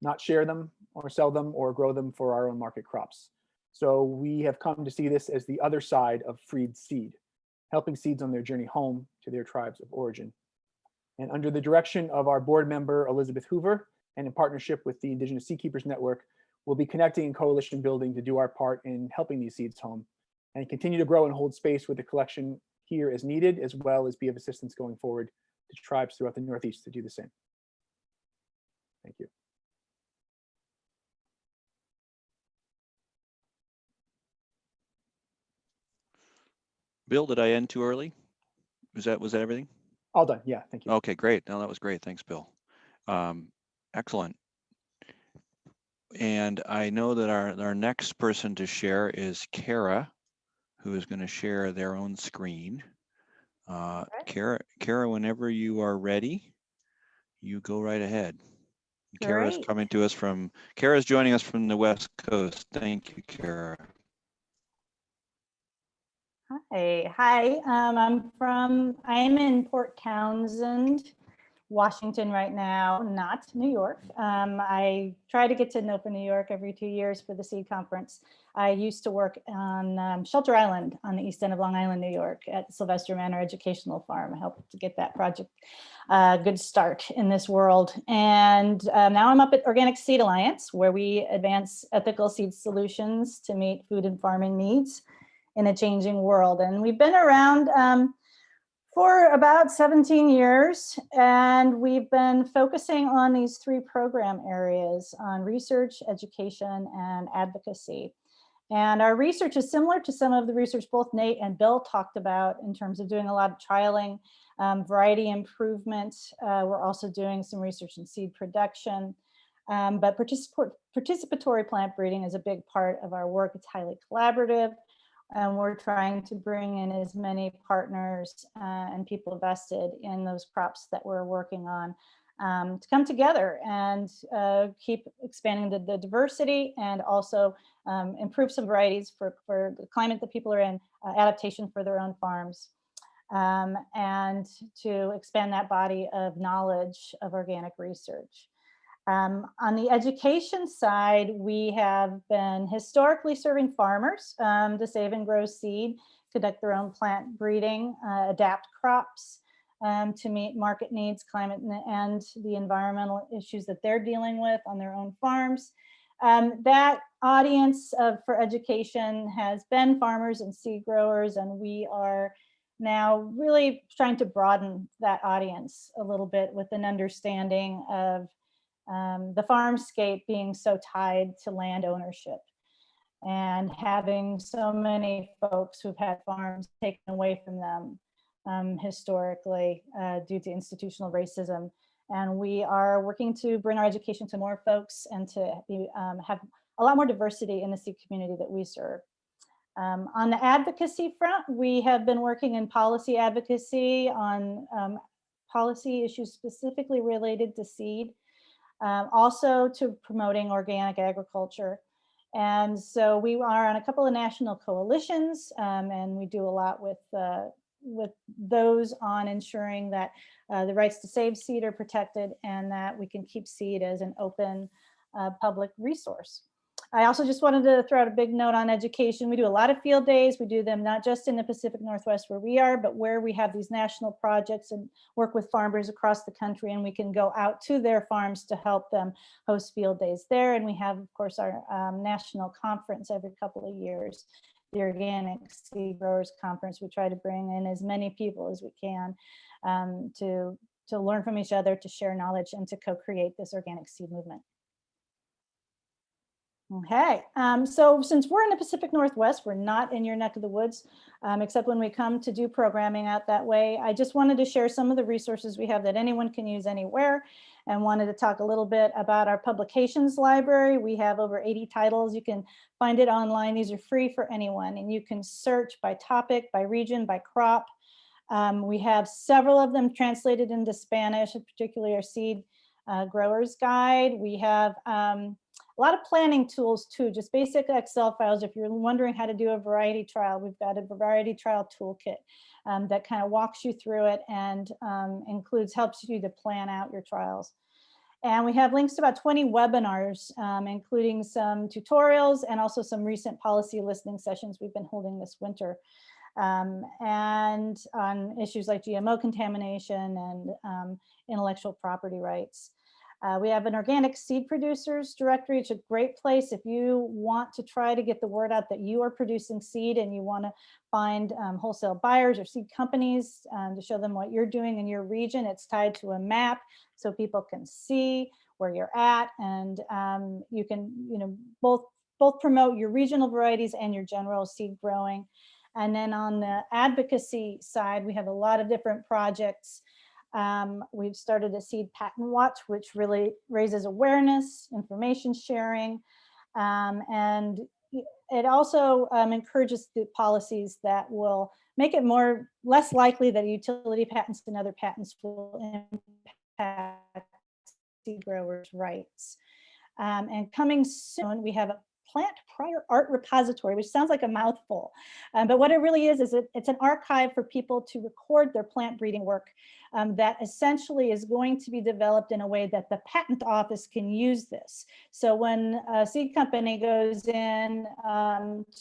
Speaker 4: not share them or sell them or grow them for our own market crops. So we have come to see this as the other side of freed seed, helping seeds on their journey home to their tribes of origin. And under the direction of our board member, Elizabeth Hoover, and in partnership with the Indigenous Seed Keepers Network, we'll be connecting and coalition building to do our part in helping these seeds home and continue to grow and hold space with the collection here as needed, as well as be of assistance going forward to tribes throughout the Northeast to do the same. Thank you.
Speaker 1: Bill, did I end too early? Was that everything?
Speaker 4: All done. Yeah, thank you.
Speaker 1: Okay, great. No, that was great. Thanks, Bill. Excellent. And I know that our next person to share is Cara, who is going to share their own screen. Cara, whenever you are ready, you go right ahead. Cara's coming to us Cara's joining us from the West Coast. Thank you, Cara.
Speaker 6: Hi. I'm in Port Townsend, Washington right now, not New York. I try to get to Nopa, New York every 2 years for the Seed Conference. I used to work on Shelter Island on the east end of Long Island, New York at Sylvester Manor Educational Farm. I helped to get that project a good start in this world. And now I'm up at Organic Seed Alliance, where we advance ethical seed solutions to meet food and farming needs in a changing world. And we've been around for about 17 years, and we've been focusing on these 3 program areas on research, education, and advocacy. And our research is similar to some of the research both Nate and Bill talked about in terms of doing a lot of trialing, variety improvement. We're also doing some research in seed production, but participatory plant breeding is a big part of our work. It's highly collaborative. And we're trying to bring in as many partners and people vested in those crops that we're working on to come together and keep expanding the diversity and also improve some varieties for the climate that people are in, adaptation for their own farms, and to expand that body of knowledge of organic research. On the education side, we have been historically serving farmers to save and grow seed, conduct their own plant breeding, adapt crops to meet market needs, climate, and the environmental issues that they're dealing with on their own farms. That audience for education has been farmers and seed growers, and we are Now, really trying to broaden that audience a little bit with an understanding of the farmscape being so tied to land ownership and having so many folks who've had farms taken away from them historically due to institutional racism. And we are working to bring our education to more folks and to have a lot more diversity in the seed community that we serve. On the advocacy front, we have been working in policy advocacy on policy issues specifically related to seed, also to promoting organic agriculture. And so we are on a couple of national coalitions, and we do a lot with those on ensuring that the rights to save seed are protected and that we can keep seed as an open public resource. I also just wanted to throw out a big note on education. We do a lot of field days. We do them not just in the Pacific Northwest where we are, but where we have these national projects and work with farmers across the country, and we can go out to their farms to help them host field days there. And we have, of course, our national conference every couple of years, the Organic Seed Growers Conference. We try to bring in as many people as we can to learn from each other, to share knowledge, and to co-create this organic seed movement. Okay, so since we're in the Pacific Northwest, we're not in your neck of the woods, except when we come to do programming out that way. I just wanted to share some of the resources we have that anyone can use anywhere, and wanted to talk a little bit about our publications library. We have over 80 titles. You can find it online. These are free for anyone, and you can search by topic, by region, by crop. We have several of them translated into Spanish, particularly our Seed Growers Guide. We have a lot of planning tools too, just basic Excel files. If you're wondering how to do a variety trial, we've got a variety trial toolkit that kind of walks you through it and helps you to plan out your trials. And we have links to about 20 webinars, including some tutorials and also some recent policy listening sessions we've been holding this winter. And on issues like GMO contamination and intellectual property rights. We have an organic seed producers directory. It's a great place if you want to try to get the word out that you are producing seed and you want to find wholesale buyers or seed companies to show them what you're doing in your region. It's tied to a map so people can see where you're at, and you can both promote your regional varieties and your general seed growing. And then on the advocacy side, we have a lot of different projects. We've started a Seed Patent Watch, which really raises awareness, information sharing, and it also encourages the policies that will make it less likely that utility patents and other patents will impact seed growers' rights. And coming soon, we have a plant prior art repository, which sounds like a mouthful, but what it really is it's an archive for people to record their plant breeding work that essentially is going to be developed in a way that the patent office can use this. So when a seed company goes in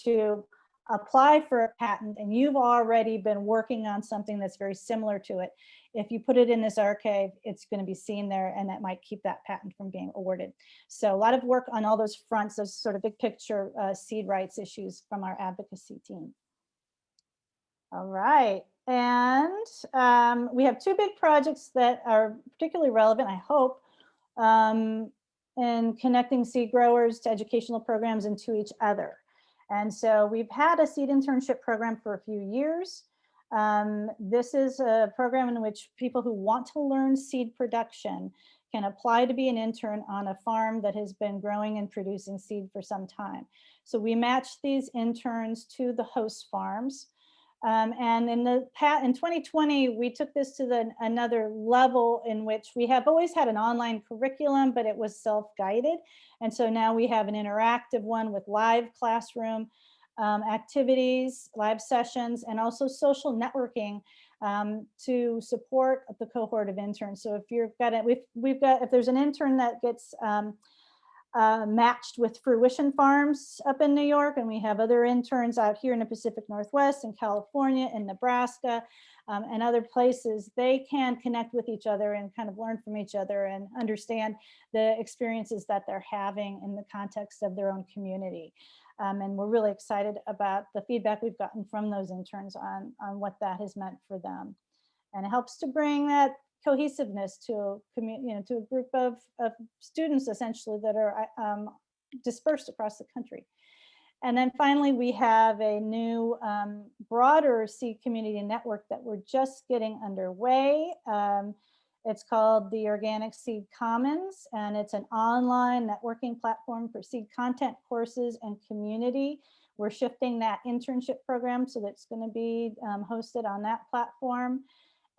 Speaker 6: to apply for a patent and you've already been working on something that's very similar to it, if you put it in this archive, it's going to be seen there, and that might keep that patent from being awarded. So a lot of work on all those fronts, those sort of big picture seed rights issues from our advocacy team. All right, and we have two big projects that are particularly relevant, I hope, in connecting seed growers to educational programs and to each other. And so we've had a seed internship program for a few years. This is a program in which people who want to learn seed production can apply to be an intern on a farm that has been growing and producing seed for some time. So we match these interns to the host farms. And in 2020, we took this to another level in which we have always had an online curriculum, but it was self-guided. And so now we have an interactive one with live classroom activities, live sessions, and also social networking to support the cohort of interns. So if you've got it, if there's an intern that gets matched with Fruition Farms up in New York, and we have other interns out here in the Pacific Northwest, in California, in Nebraska, and other places, they can connect with each other and kind of learn from each other and understand the experiences that they're having in the context of their own community. And we're really excited about the feedback we've gotten from those interns on what that has meant for them. And it helps to bring that cohesiveness to to a group of students essentially that are dispersed across the country. And then finally, we have a new broader seed community network that we're just getting underway. It's called the Organic Seed Commons, and it's an online networking platform for seed content, courses, and community. We're shifting that internship program so that's going to be hosted on that platform.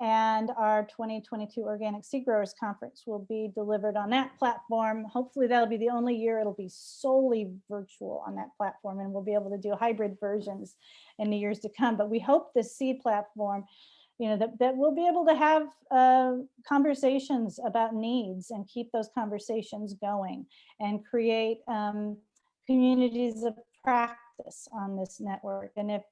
Speaker 6: And our 2022 Organic Seed Growers Conference will be delivered on that platform. Hopefully that'll be the only year it'll be solely virtual on that platform, and we'll be able to do hybrid versions in the years to come. But we hope this seed platform, that we'll be able to have conversations about needs and keep those conversations going and create communities of practice on this network. And if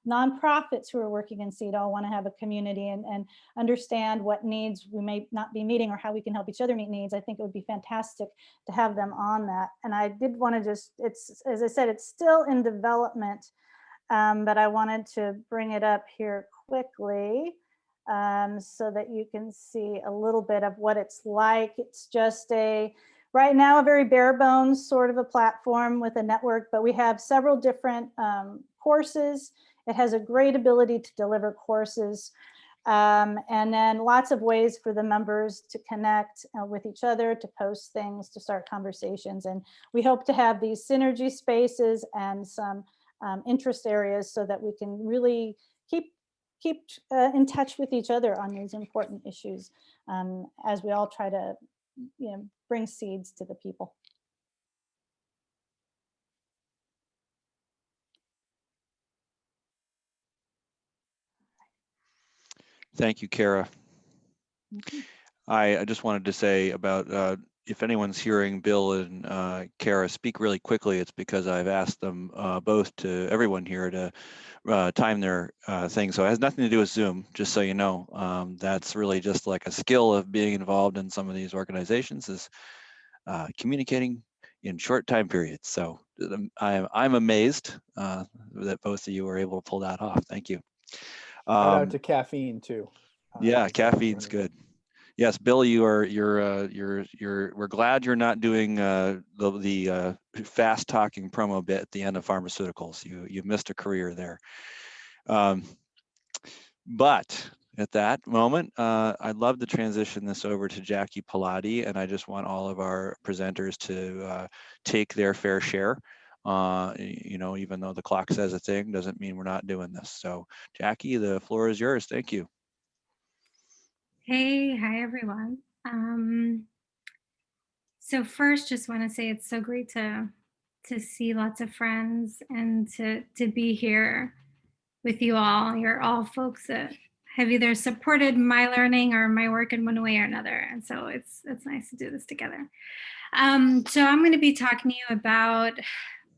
Speaker 6: nonprofits who are working in seed all want to have a community and understand what needs we may not be meeting or how we can help each other meet needs, I think it would be fantastic to have them on that. And I did want to it's, as I said, it's still in development, but I wanted to bring it up here quickly so that you can see a little bit of what it's like. It's just right now, a very bare bones sort of a platform with a network, but we have several different courses. It has a great ability to deliver courses, and then lots of ways for the members to connect with each other, to post things, to start conversations. And we hope to have these synergy spaces and some interest areas so that we can really keep in touch with each other on these important issues as we all try to bring seeds to the people.
Speaker 1: Thank you, Cara. I just wanted to say about if anyone's hearing Bill and Cara speak really quickly, it's because I've asked them both to everyone here to time their thing. So it has nothing to do with Zoom, just so you know. That's really just like a skill of being involved in some of these organizations is communicating in short time periods. So I'm amazed that both of you were able to pull that off. Thank you.
Speaker 4: Shout out to caffeine too.
Speaker 1: Yeah, caffeine's good. Yes, Bill, we're glad you're not doing the fast talking promo bit at the end of pharmaceuticals. You've missed a career there. But at that moment, I'd love to transition this over to Jackie Pilati, and I just want all of our presenters to take their fair share. Even though the clock says a thing, doesn't mean we're not doing this. So Jackie, the floor is yours. Thank you.
Speaker 5: Hey, hi everyone. So first, just want to say it's so great to see lots of friends and to be here with you all. You're all folks that have either supported my learning or my work in one way or another, and so it's nice to do this together. So I'm going to be talking to you about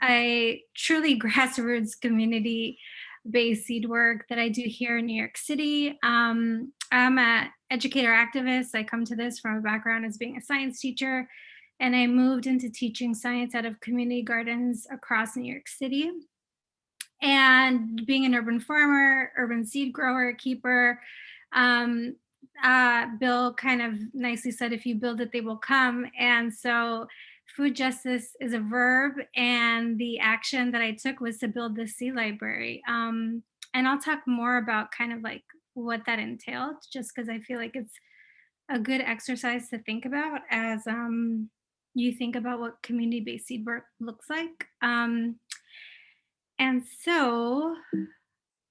Speaker 5: a truly grassroots community-based seed work that I do here in New York City. I'm an educator activist. I come to this from a background as being a science teacher, and I moved into teaching science out of community gardens across New York City. And being an urban farmer, urban seed grower, keeper, Bill kind of nicely said, if you build it, they will come. And so food justice is a verb, and the action that I took was to build this seed library. And I'll talk more about kind of like what that entailed, just because I feel like it's a good exercise to think about as you think about what community-based seed work looks like. And so,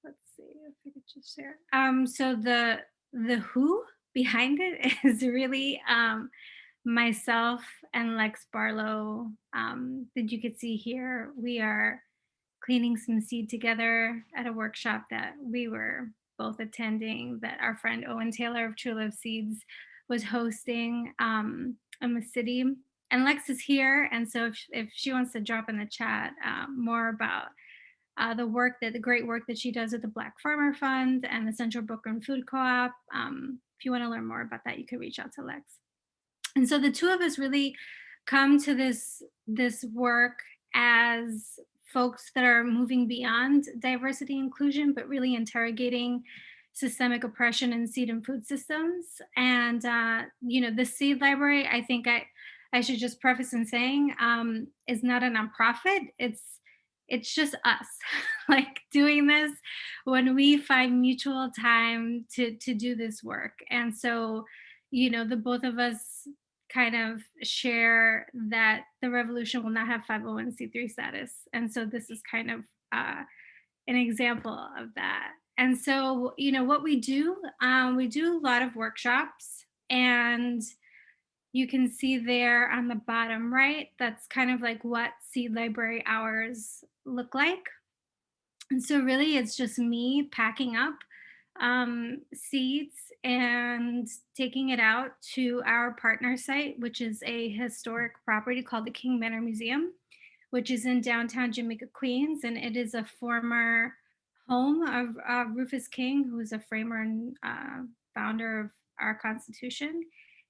Speaker 5: let's see if I could just share. So the who behind it is really myself and Lex Barlow that you could see here. We are cleaning some seed together at a workshop that we were both attending, that our friend Owen Taylor of True Love Seeds was hosting in the city. And Lex is here, and so if she wants to drop in the chat more about the great work that she does at the Black Farmer Fund and the Central Brooklyn Food Co-op. If you want to learn more about that, you can reach out to Lex. And so the two of us really come to this work as folks that are moving beyond diversity inclusion, but really interrogating systemic oppression in seed and food systems. And, the Seed Library, I think I should just preface in saying, is not a nonprofit. It's just us like doing this when we find mutual time to do this work. And so, the both of us kind of share that the revolution will not have 501c3 status. And so this is kind of an example of that. And so, what we do a lot of workshops, and you can see there on the bottom right, that's kind of like what Seed Library hours look like. And so really it's just me packing up seeds and taking it out to our partner site, which is a historic property called the King Manor Museum, which is in downtown Jamaica, Queens. And it is a former home of Rufus King, who was a framer and founder of our Constitution.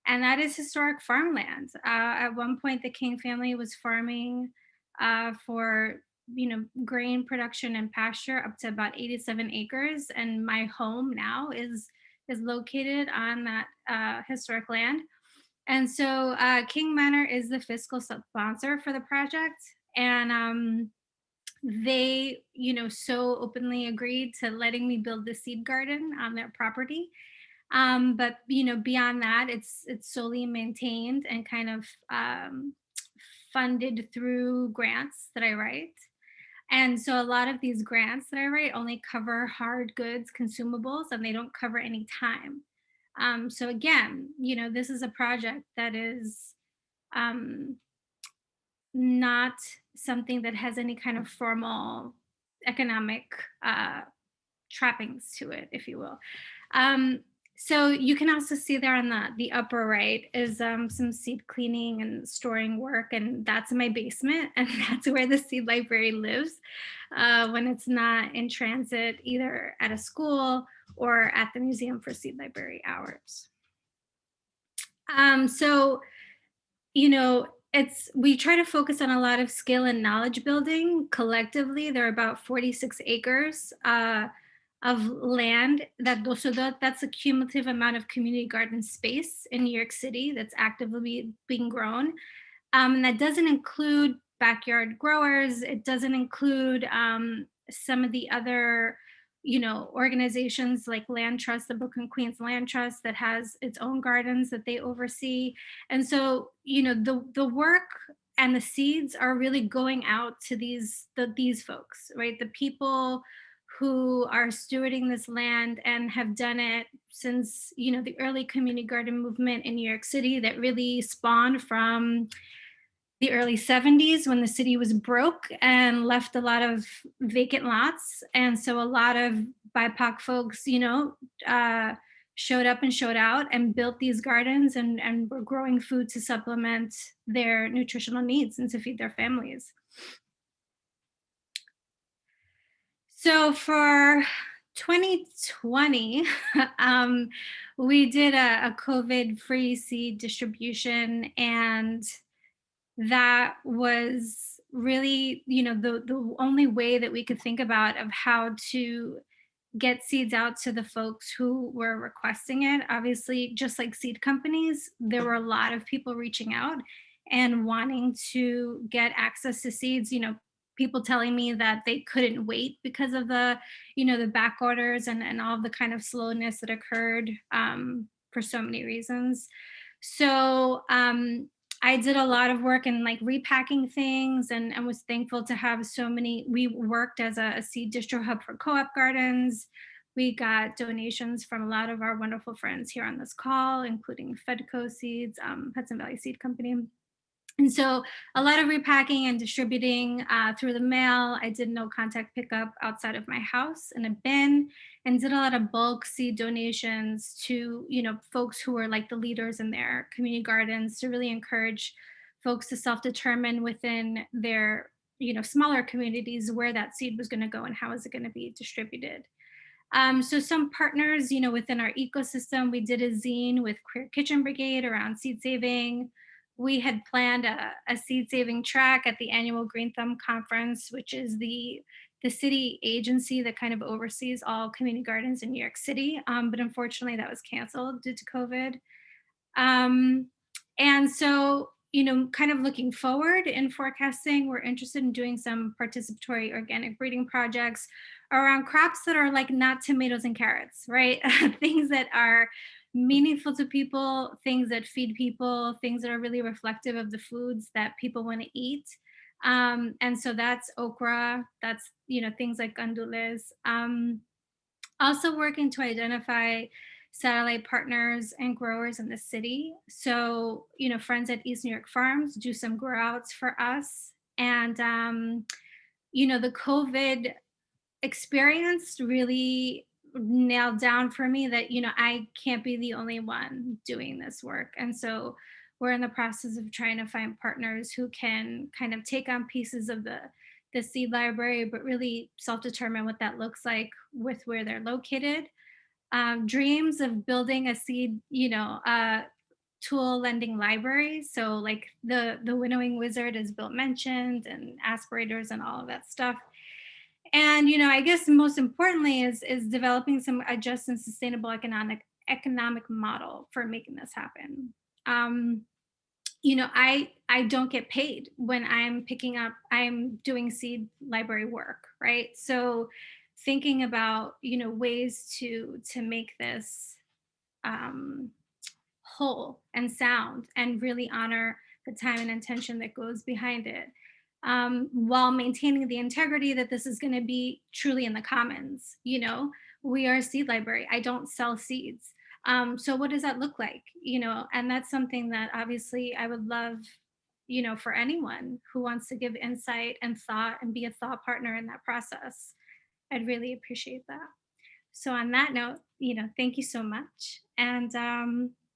Speaker 5: And that is historic farmland. At one point, the King family was farming for grain production and pasture up to about 87 acres. And my home now is located on that historic land. And so King Manor is the fiscal sponsor for the project. And they, so openly agreed to letting me build the seed garden on their property. But beyond that, it's solely maintained and kind of funded through grants that I write. And so a lot of these grants that I write only cover hard goods, consumables, and they don't cover any time. So again, this is a project that is not something that has any kind of formal economic trappings to it, if you will. So you can also see there on the upper right is some seed cleaning and storing work, and that's my basement, and that's where the Seed Library lives when it's not in transit, either at a school or at the Museum for Seed Library hours. So, we try to focus on a lot of skill and knowledge building. Collectively, there are about 46 acres of land that's a cumulative amount of community garden space in New York City that's actively being grown. And that doesn't include backyard growers. It doesn't include some of the other, organizations like Land Trust, the Brooklyn Queens Land Trust, that has its own gardens that they oversee. And so, the work and the seeds are really going out to these folks, right? The people who are stewarding this land and have done it since, the early community garden movement in New York City that really spawned from the early 70s when the city was broke and left a lot of vacant lots. And so a lot of BIPOC folks, showed up and showed out and built these gardens and were growing food to supplement their nutritional needs and to feed their families. So for 2020, we did a COVID-free seed distribution, and that was really, the only way that we could think about of how to get seeds out to the folks who were requesting it. Obviously, just like seed companies, there were a lot of people reaching out and wanting to get access to seeds, people telling me that they couldn't wait because of the, the back orders and all the kind of slowness that occurred for so many reasons. So I did a lot of work in like repacking things and was thankful to have so many. We worked as a seed distro hub for co-op gardens. We got donations from a lot of our wonderful friends here on this call, including Fedco Seeds, Hudson Valley Seed Company. And so a lot of repacking and distributing through the mail. I did no contact pickup outside of my house in a bin, and did a lot of bulk seed donations to, folks who were like the leaders in their community gardens, to really encourage folks to self-determine within their, smaller communities where that seed was going to go and how is it going to be distributed. So some partners, within our ecosystem, we did a zine with Queer Kitchen Brigade around seed saving. we had planned a seed saving track at the annual Green Thumb Conference, which is the city agency that kind of oversees all community gardens in New York City. But unfortunately that was canceled due to COVID. And so, you know, kind of looking forward in forecasting, we're interested in doing some participatory organic breeding projects around crops that are like not tomatoes and carrots, right? Things that are meaningful to people, things that feed people, things that are really reflective of the foods that people want to eat. And so that's okra, that's, you know, things like gandules. Also working to identify satellite partners and growers in the city. So, you know, friends at East New York Farms do some grow outs for us. And, you know, the COVID experience really nailed down for me that, you know, I can't be the only one doing this work. And so we're in the process of trying to find partners who can kind of take on pieces of the seed library, but really self-determine what that looks like with where they're located. Dreams of building a seed, you know, tool lending library. So like the winnowing wizard, as Bill mentioned, and aspirators and all of that stuff. And, you know, I guess most importantly is developing some just and sustainable economic model for making this happen. You know, I don't get paid when I'm doing seed library work, right? So thinking about, you know, ways to make this whole and sound and really honor the time and intention that goes behind it, while maintaining the integrity that this is going to be truly in the commons. You know, we are a seed library. I don't sell seeds. So what does that look like? You know, and that's something that obviously I would love, you know, for anyone who wants to give insight and thought and be a thought partner in that process. I'd really appreciate that. So on that note, you know, thank you so much. And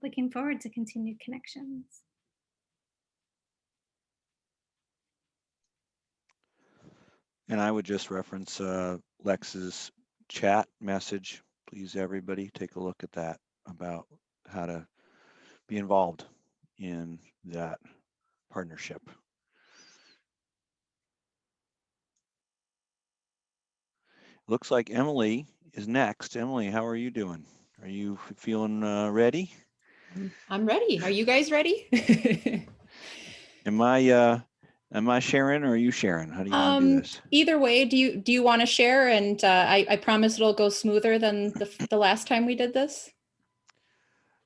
Speaker 5: looking forward to continued connections.
Speaker 1: And I would just reference Lex's chat message. Please, everybody, take a look at that about how to be involved in that partnership. Looks like Emily is next. Emily, how are you doing? Are you feeling ready?
Speaker 7: I'm ready. Are you guys ready?
Speaker 1: Am I sharing or are you sharing? How do you want to do this?
Speaker 7: Either way, do you want to share? And I promise it'll go smoother than the last time we did this.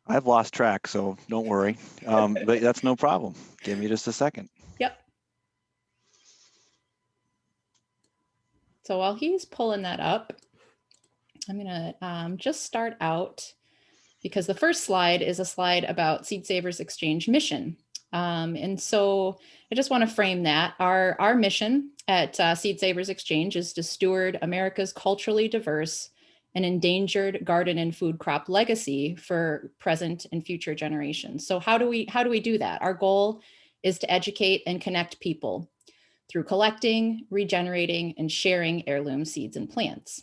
Speaker 1: I've lost track, so don't worry. But that's no problem. Give me just a second.
Speaker 7: Yep. So while he's pulling that up, I'm gonna just start out, because the first slide is a slide about Seed Savers Exchange mission. And so I just want to frame that. Our mission at Seed Savers Exchange is to steward America's culturally diverse and endangered garden and food crop legacy for present and future generations. So how do we do that? Our goal is to educate and connect people through collecting, regenerating, and sharing heirloom seeds and plants.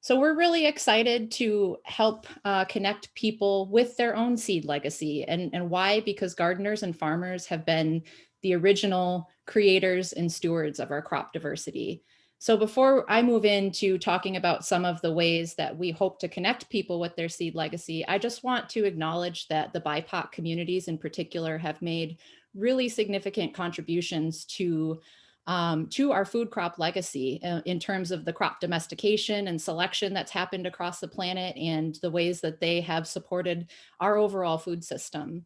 Speaker 7: So we're really excited to help connect people with their own seed legacy. And why? Because gardeners and farmers have been the original creators and stewards of our crop diversity. So before I move into talking about some of the ways that we hope to connect people with their seed legacy, I just want to acknowledge that the BIPOC communities in particular have made really significant contributions to our food crop legacy in terms of the crop domestication and selection that's happened across the planet and the ways that they have supported our overall food system.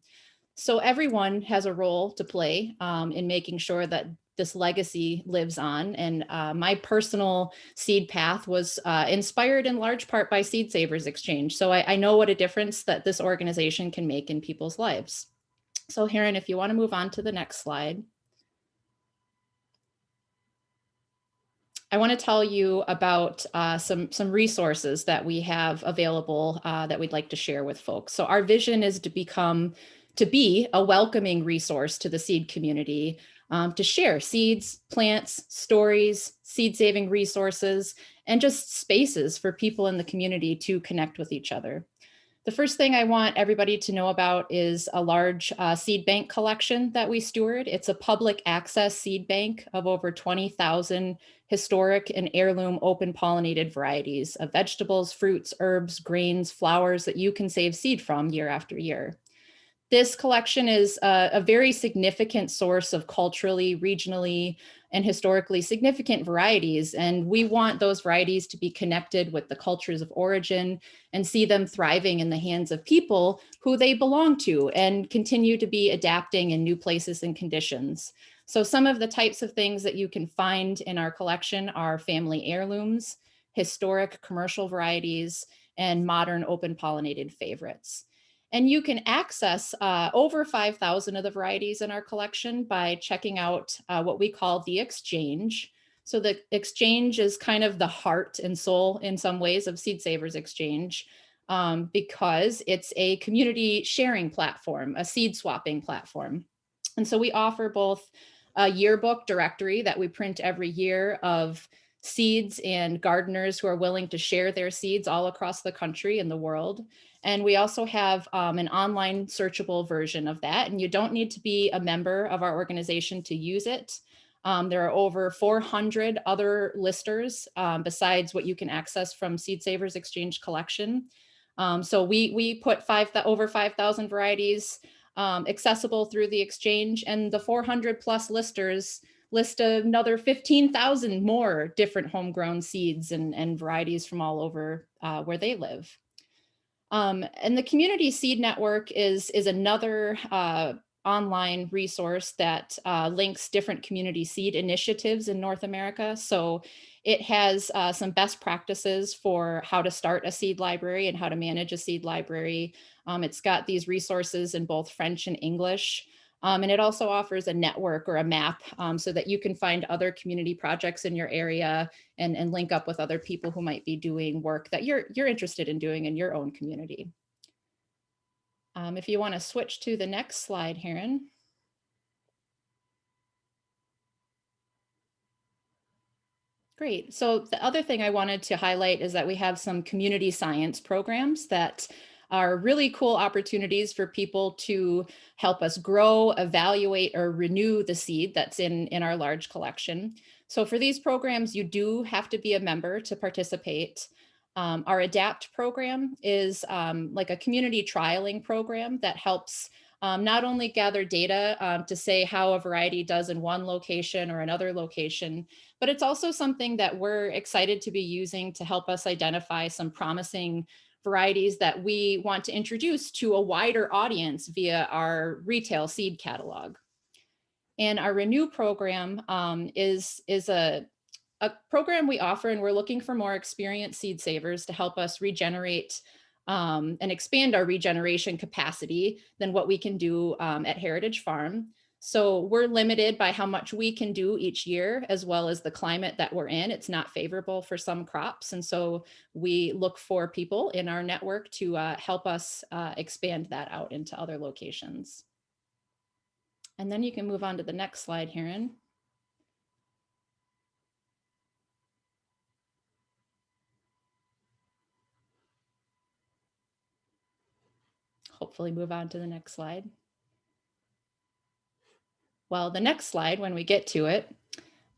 Speaker 7: So everyone has a role to play in making sure that this legacy lives on. And my personal seed path was inspired in large part by Seed Savers Exchange. So I know what a difference that this organization can make in people's lives. So Heron, if you want to move on to the next slide. I want to tell you about some resources that we have available that we'd like to share with folks. So our vision is to be a welcoming resource to the seed community, to share seeds, plants, stories, seed saving resources, and just spaces for people in the community to connect with each other. The first thing I want everybody to know about is a large seed bank collection that we steward. It's a public access seed bank of over 20,000 historic and heirloom open pollinated varieties of vegetables, fruits, herbs, grains, flowers that you can save seed from year after year. This collection is a very significant source of culturally, regionally, and historically significant varieties. And we want those varieties to be connected with the cultures of origin and see them thriving in the hands of people who they belong to and continue to be adapting in new places and conditions. So some of the types of things that you can find in our collection are family heirlooms, historic commercial varieties, and modern open pollinated favorites. And you can access over 5,000 of the varieties in our collection by checking out what we call the Exchange. So the Exchange is kind of the heart and soul in some ways of Seed Savers Exchange because it's a community sharing platform, a seed swapping platform. And so we offer both a yearbook directory that we print every year of seeds and gardeners who are willing to share their seeds all across the country and the world. And we also have an online searchable version of that. And you don't need to be a member of our organization to use it. There are over 400 other listers besides what you can access from Seed Savers Exchange collection. So we put over 5,000 varieties accessible through the Exchange, and the 400 plus listers list another 15,000 more different homegrown seeds and varieties from all over where they live. And the Community Seed Network is another online resource that links different community seed initiatives in North America. So it has some best practices for how to start a seed library and how to manage a seed library. It's got these resources in both French and English. And it also offers a network or a map so that you can find other community projects in your area and link up with other people who might be doing work that you're interested in doing in your own community. If you want to switch to the next slide, Heron. Great. So the other thing I wanted to highlight is that we have some community science programs that are really cool opportunities for people to help us grow, evaluate, or renew the seed that's in our large collection. So for these programs, you do have to be a member to participate. Our ADAPT program is like a community trialing program that helps not only gather data to say how a variety does in one location or another location, but it's also something that we're excited to be using to help us identify some promising varieties that we want to introduce to a wider audience via our retail seed catalog. And our Renew program is a program we offer, and we're looking for more experienced seed savers to help us regenerate and expand our regeneration capacity than what we can do at Heritage Farm. So we're limited by how much we can do each year, as well as the climate that we're in. It's not favorable for some crops. And so we look for people in our network to help us expand that out into other locations. And then you can move on to the next slide, Heron. Hopefully move on to the next slide. Well, the next slide, when we get to it,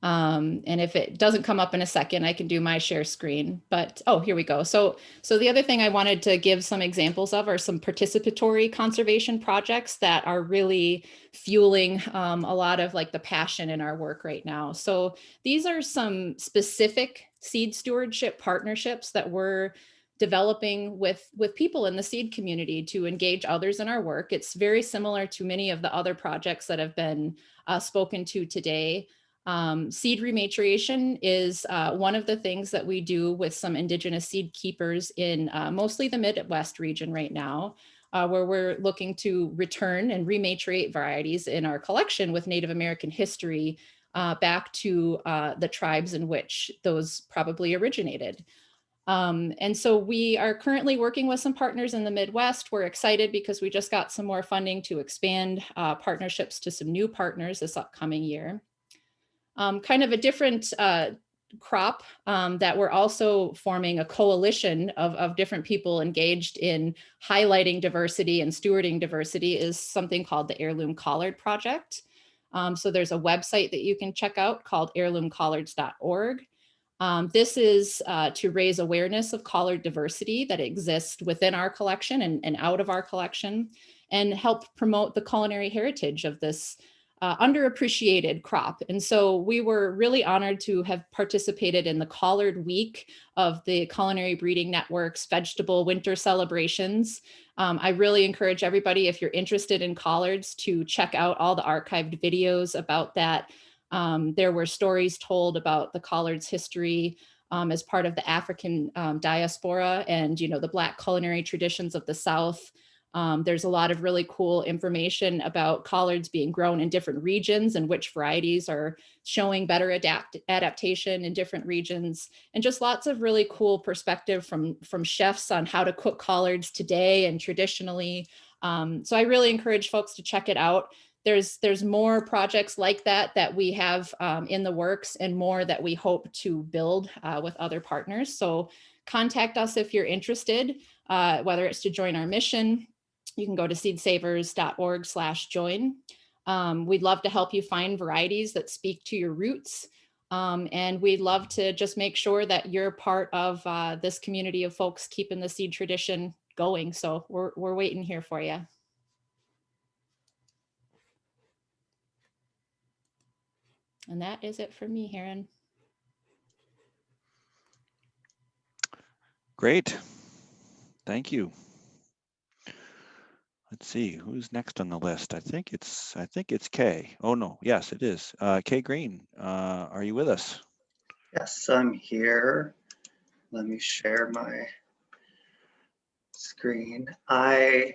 Speaker 7: and if it doesn't come up in a second, I can do my share screen, but, oh, here we go. So the other thing I wanted to give some examples of are some participatory conservation projects that are really fueling a lot of like the passion in our work right now. So these are some specific seed stewardship partnerships that we're developing with people in the seed community to engage others in our work. It's very similar to many of the other projects that have been spoken to today. Seed rematriation is one of the things that we do with some Indigenous seed keepers in mostly the Midwest region right now, where we're looking to return and rematriate varieties in our collection with Native American history back to the tribes in which those probably originated. And so we are currently working with some partners in the Midwest. We're excited because we just got some more funding to expand partnerships to some new partners this upcoming year. Kind of a different crop, that we're also forming a coalition of different people engaged in highlighting diversity and stewarding diversity is something called the Heirloom Collard Project. So there's a website that you can check out called heirloomcollards.org. This is to raise awareness of collard diversity that exists within our collection and out of our collection, and help promote the culinary heritage of this underappreciated crop. And so we were really honored to have participated in the Collard Week of the Culinary Breeding Network's Vegetable Winter Celebrations. I really encourage everybody, if you're interested in collards, to check out all the archived videos about that. There were stories told about the collard's history as part of the African diaspora and, you know, the Black culinary traditions of the South. There's a lot of really cool information about collards being grown in different regions and which varieties are showing better adaptation in different regions, and just lots of really cool perspective from chefs on how to cook collards today and traditionally. So I really encourage folks to check it out. There's more projects like that we have in the works, and more that we hope to build with other partners. So contact us if you're interested, whether it's to join our mission. You can go to seedsavers.org/join. We'd love to help you find varieties that speak to your roots. And we'd love to just make sure that you're part of this community of folks keeping the seed tradition going. So we're waiting here for you. And that is it for me, Heron.
Speaker 1: Great. Thank you. Let's see who's next on the list. I think it's Kay. Oh no, yes, it is. Kay Greene, are you with us?
Speaker 8: Yes, I'm here. Let me share my screen. I'm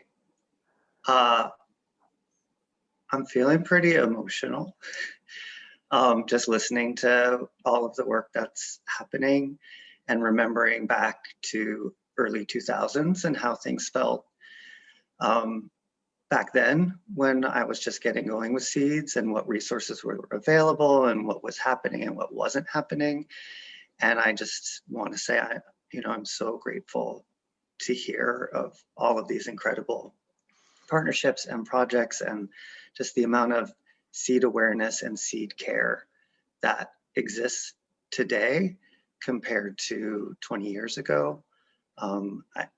Speaker 8: feeling pretty emotional. Just listening to all of the work that's happening and remembering back to early 2000s and how things felt back then when I was just getting going with seeds, and what resources were available and what was happening and what wasn't happening. And I just want to say, I'm so grateful to hear of all of these incredible partnerships and projects, and just the amount of seed awareness and seed care that exists today compared to 20 years ago. I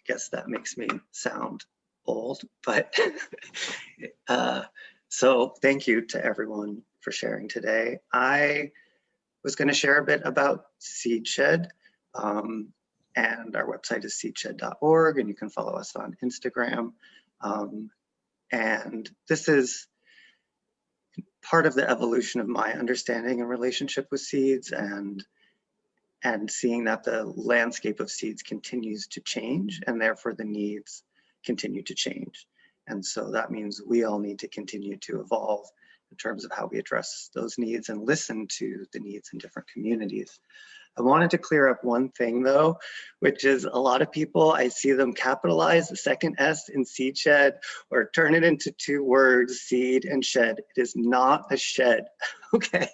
Speaker 8: guess that makes me sound old, but so thank you to everyone for sharing today. I was going to share a bit about Seedshed, and our website is seedshed.org, and you can follow us on Instagram. And this is part of the evolution of my understanding and relationship with seeds, and seeing that the landscape of seeds continues to change, and therefore the needs continue to change. And so that means we all need to continue to evolve in terms of how we address those needs and listen to the needs in different communities. I wanted to clear up one thing though, which is a lot of people, I see them capitalize the second S in Seedshed or turn it into two words, seed and shed. It is not a shed, okay?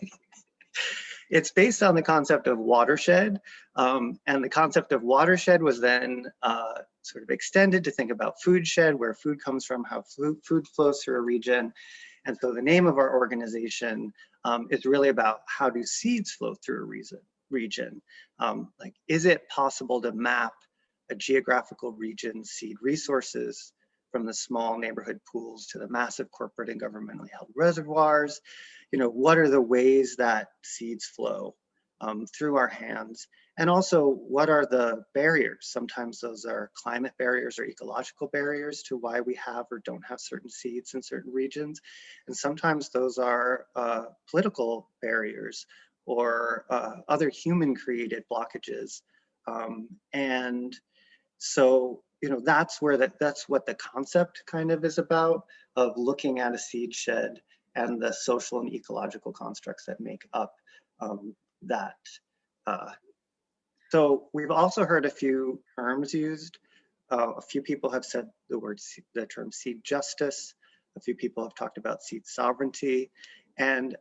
Speaker 8: It's based on the concept of watershed, and the concept of watershed was then sort of extended to think about food shed, where food comes from, how food flows through a region. And so the name of our organization is really about how do seeds flow through a region. Like, is it possible to map a geographical region's seed resources from the small neighborhood pools to the massive corporate and governmentally held reservoirs? What are the ways that seeds flow through our hands? And also, what are the barriers? Sometimes those are climate barriers or ecological barriers to why we have or don't have certain seeds in certain regions. And sometimes those are political barriers or other human created blockages. And so, that's what the concept kind of is about, of looking at a seed shed and the social and ecological constructs that make up that. So we've also heard a few terms used. A few people have said the term seed justice. A few people have talked about seed sovereignty. And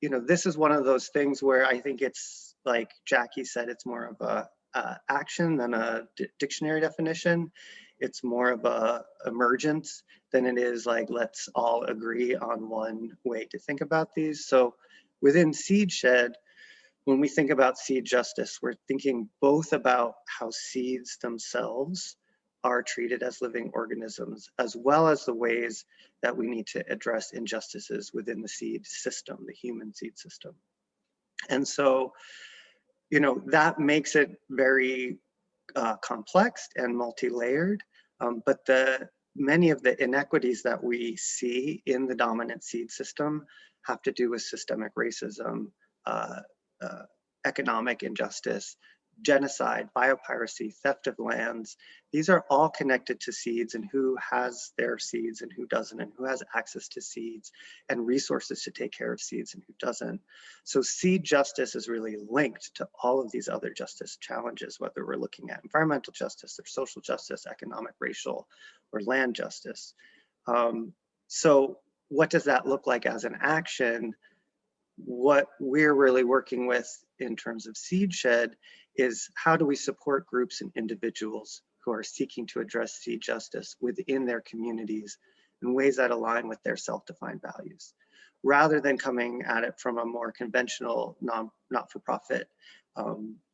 Speaker 8: this is one of those things where I think it's like Jackie said, it's more of a action than a dictionary definition. It's more of a emergence than it is like, let's all agree on one way to think about these. So within Seedshed, when we think about seed justice, we're thinking both about how seeds themselves are treated as living organisms, as well as the ways that we need to address injustices within the seed system, the human seed system. And so, you know, that makes it very complex and multi-layered, but many of the inequities that we see in the dominant seed system have to do with systemic racism, economic injustice, genocide, biopiracy, theft of lands. These are all connected to seeds and who has their seeds and who doesn't, and who has access to seeds and resources to take care of seeds and who doesn't. So seed justice is really linked to all of these other justice challenges, whether we're looking at environmental justice or social justice, economic, racial, or land justice. So what does that look like as an action? What we're really working with in terms of Seedshed is how do we support groups and individuals who are seeking to address seed justice within their communities in ways that align with their self-defined values, rather than coming at it from a more conventional not-for-profit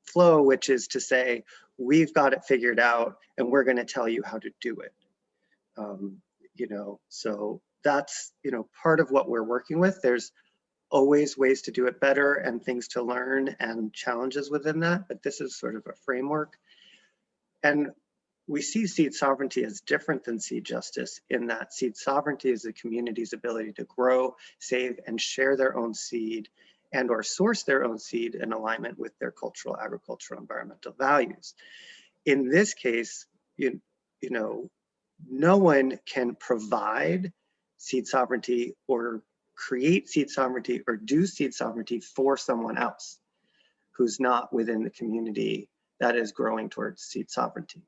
Speaker 8: flow, which is to say, we've got it figured out and we're going to tell you how to do it. You know, so that's, you know, part of what we're working with. There's always ways to do it better and things to learn and challenges within that, but this is sort of a framework. And we see seed sovereignty as different than seed justice in that seed sovereignty is the community's ability to grow, save, and share their own seed and or source their own seed in alignment with their cultural, agricultural, environmental values. In this case, you know, no one can provide seed sovereignty or create seed sovereignty or do seed sovereignty for someone else who's not within the community that is growing towards seed sovereignty.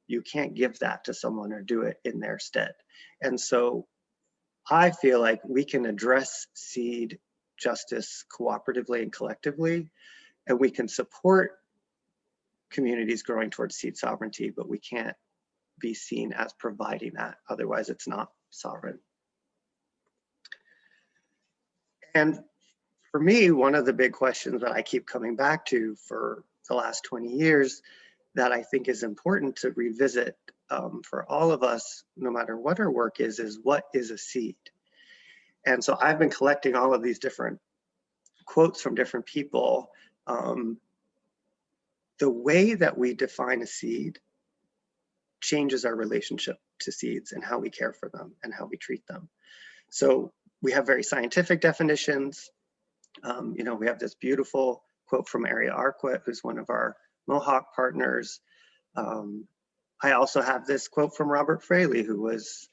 Speaker 8: You can't give that to someone or do it in their stead. And so I feel like we can address seed justice cooperatively and collectively, and we can support communities growing towards seed sovereignty, but we can't be seen as providing that. Otherwise, it's not sovereign. And for me, one of the big questions that I keep coming back to for the last 20 years that I think is important to revisit for all of us, no matter what our work is what is a seed? And so I've been collecting all of these different quotes from different people. The way that we define a seed changes our relationship to seeds and how we care for them and how we treat them. So we have very scientific definitions. You know, we have this beautiful quote from Aria Arquette, who's one of our Mohawk partners. I also have this quote from Robert Fraley, who was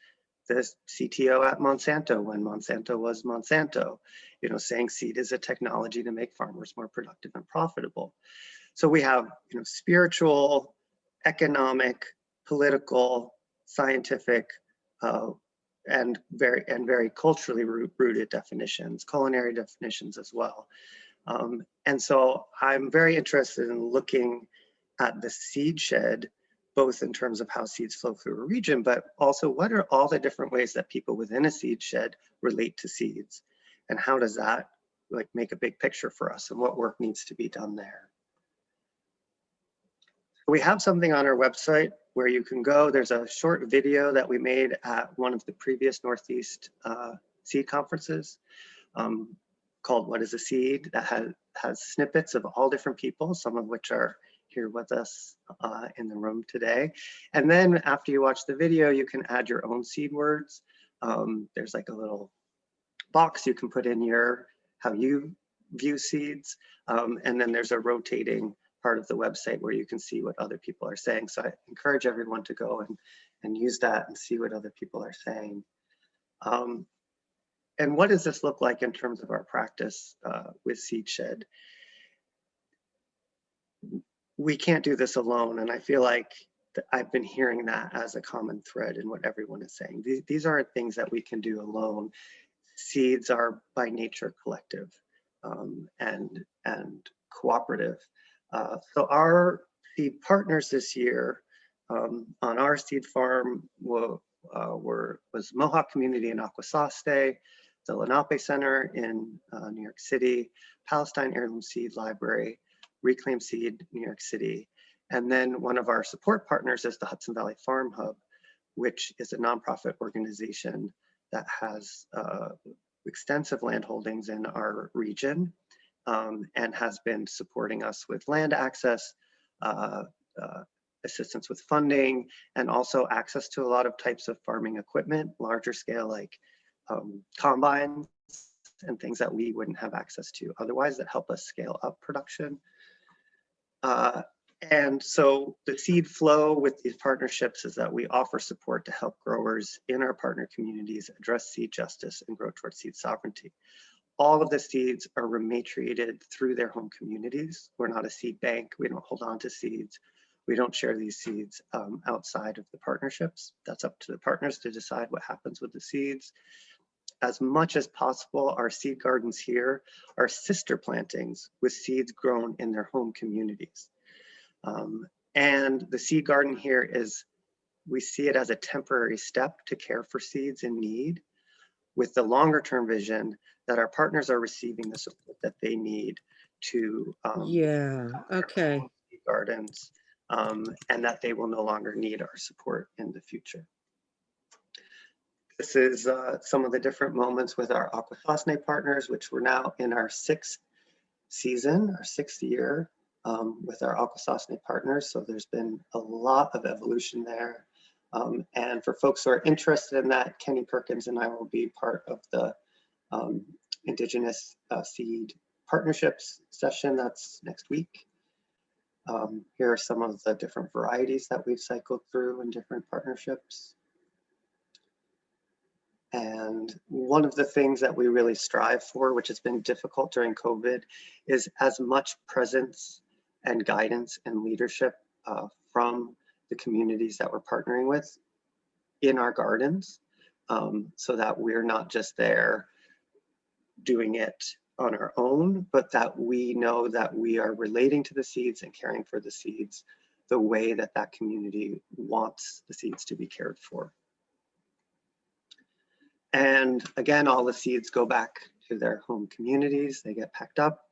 Speaker 8: the CTO at Monsanto when Monsanto was Monsanto, you know, saying seed is a technology to make farmers more productive and profitable. So we have, you know, spiritual, economic, political, scientific, and very culturally rooted definitions, culinary definitions as well. And so I'm very interested in looking at the Seedshed, both in terms of how seeds flow through a region, but also what are all the different ways that people within a Seedshed relate to seeds, and how does that like make a big picture for us and what work needs to be done there. We have something on our website where you can go. There's a short video that we made at one of the previous Northeast seed conferences called What is a Seed? That has snippets of all different people, some of which are here with us in the room today. And then after you watch the video, you can add your own seed words. There's like a little box you can put in how you view seeds. And then there's a rotating part of the website where you can see what other people are saying. So I encourage everyone to go and use that and see what other people are saying. And what does this look like in terms of our practice with Seedshed? We can't do this alone. And I feel like I've been hearing that as a common thread in what everyone is saying. These aren't things that we can do alone. Seeds are by nature collective. And cooperative. So our seed partners this year on our seed farm was Mohawk Community in Akwesasne, the Lenape Center in New York City, Palestine Heirloom Seed Library, Reclaim Seed, New York City. And then one of our support partners is the Hudson Valley Farm Hub, which is a nonprofit organization that has extensive land holdings in our region and has been supporting us with land access, assistance with funding, and also access to a lot of types of farming equipment, larger scale like combines and things that we wouldn't have access to otherwise that help us scale up production. And so the seed flow with these partnerships is that we offer support to help growers in our partner communities address seed justice and grow towards seed sovereignty. All of the seeds are rematriated through their home communities. We're not a seed bank. We don't hold on to seeds. We don't share these seeds outside of the partnerships. That's up to the partners to decide what happens with the seeds. As much as possible, our seed gardens here are sister plantings with seeds grown in their home communities. And the seed garden here is, we see it as a temporary step to care for seeds in need, with the longer term vision that our partners are receiving the support that they need to
Speaker 10: okay.
Speaker 8: seed gardens, and that they will no longer need our support in the future. This is some of the different moments with our Akwesasne partners, which we're now in our sixth season, our sixth year with our Akwesasne partners. So there's been a lot of evolution there. And for folks who are interested in that, Kenny Perkins and I will be part of the Indigenous Seed Partnerships session that's next week. Here are some of the different varieties that we've cycled through in different partnerships. And one of the things that we really strive for, which has been difficult during COVID, is as much presence and guidance and leadership from the communities that we're partnering with in our gardens, so that we're not just there doing it on our own, but that we know that we are relating to the seeds and caring for the seeds the way that that community wants the seeds to be cared for. And again, all the seeds go back to their home communities. They get packed up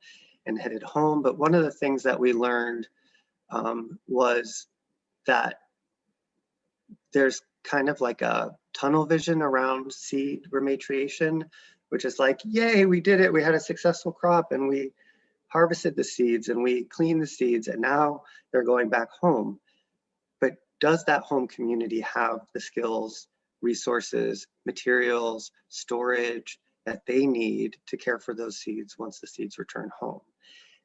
Speaker 8: and headed home. But one of the things that we learned was that there's kind of like a tunnel vision around seed rematriation, which is like, yay, we did it. We had a successful crop and we harvested the seeds and we cleaned the seeds and now they're going back home. But does that home community have the skills, resources, materials, storage that they need to care for those seeds once the seeds return home?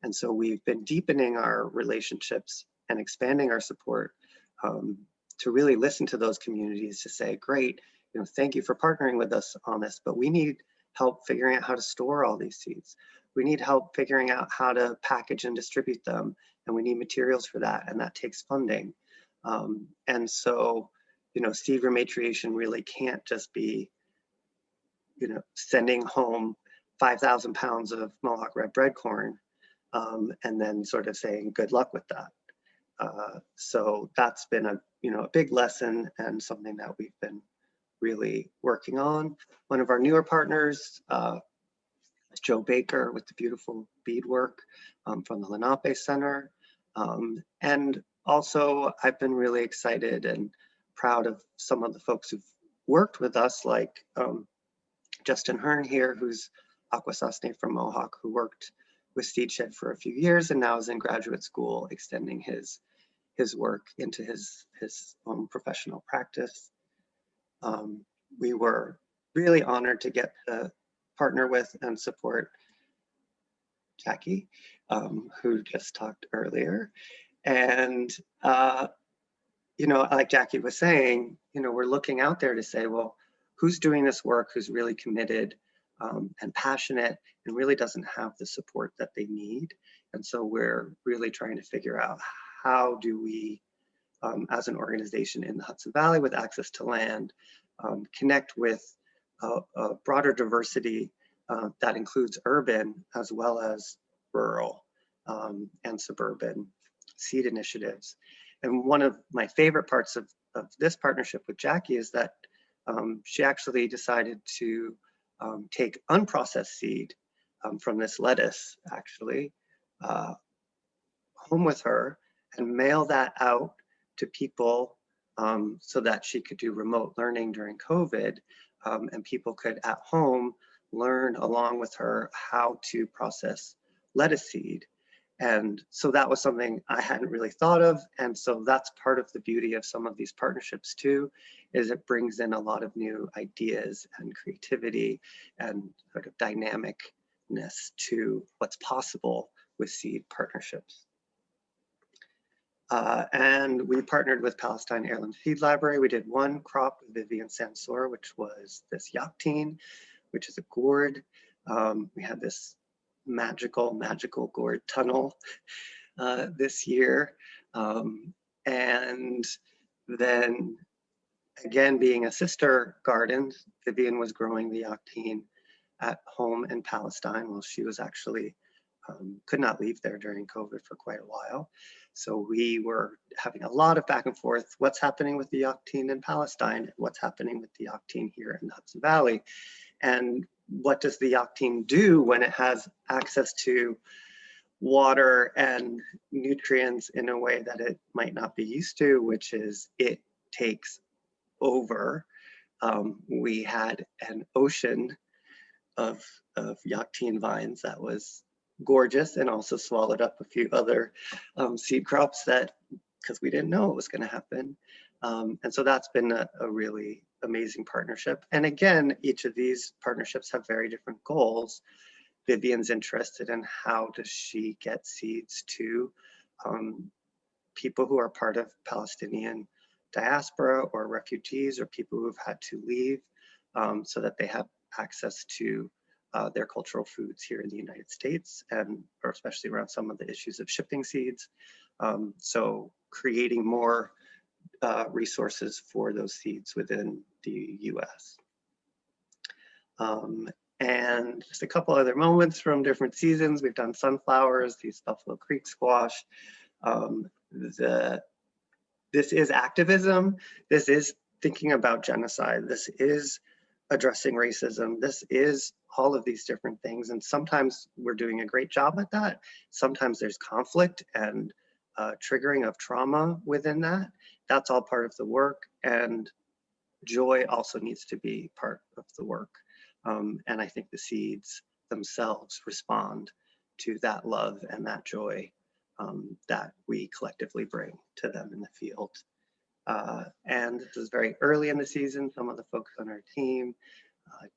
Speaker 8: And so we've been deepening our relationships and expanding our support to really listen to those communities to say, great, thank you for partnering with us on this, but we need help figuring out how to store all these seeds. We need help figuring out how to package and distribute them, and we need materials for that, and that takes funding. And so, seed rematriation really can't just be, sending home 5,000 pounds of Mohawk red bread corn and then sort of saying good luck with that. So that's been a big lesson and something that we've been really working on. One of our newer partners is Joe Baker with the beautiful beadwork from the Lenape Center. And also I've been really excited and proud of some of the folks who've worked with us, like Justin Hearn here, who's Akwesasne from Mohawk, who worked with Seedshed for a few years and now is in graduate school, extending his work into his own professional practice. We were really honored to get to partner with and support Jackie, who just talked earlier. And, like Jackie was saying, we're looking out there to say, well, who's doing this work, who's really committed and passionate and really doesn't have the support that they need. And so we're really trying to figure out how do we, as an organization in the Hudson Valley with access to land, connect with a broader diversity that includes urban as well as rural, and suburban seed initiatives. And one of my favorite parts of this partnership with Jackie is that she actually decided to take unprocessed seed from this lettuce, actually, home with her and mail that out to people so that she could do remote learning during COVID, and people could at home learn along with her how to process lettuce seed. And so that was something I hadn't really thought of. And so that's part of the beauty of some of these partnerships too, is it brings in a lot of new ideas and creativity and sort of dynamicness to what's possible with seed partnerships. And we partnered with Palestine Heirloom Seed Library. We did one crop with Vivian Sansor, which was this Yaqtine, which is a gourd. We had this magical gourd tunnel this year. And then again, being a sister garden, Vivian was growing the Yaqtine at home in Palestine while she was actually could not leave there during COVID for quite a while. So we were having a lot of back and forth, what's happening with the Yaqtine in Palestine, what's happening with the Yaqtine here in the Hudson Valley, and what does the Yaqtine do when it has access to water and nutrients in a way that it might not be used to, which is it takes over. We had an ocean of Yaqtine vines that was gorgeous and also swallowed up a few other seed crops that, because we didn't know it was going to happen. And so that's been a really amazing partnership. And again, each of these partnerships have very different goals. Vivian's interested in how does she get seeds to people who are part of Palestinian diaspora or refugees or people who've had to leave so that they have access to their cultural foods here in the United States, and or especially around some of the issues of shipping seeds. So creating more resources for those seeds within the US. And just a couple other moments from different seasons. We've done sunflowers, these Buffalo Creek squash. This is activism. This is thinking about genocide. This is addressing racism. This is all of these different things. And sometimes we're doing a great job at that. Sometimes there's conflict and triggering of trauma within that. That's all part of the work. And joy also needs to be part of the work. And I think the seeds themselves respond to that love and that joy that we collectively bring to them in the field. And this is very early in the season. Some of the folks on our team,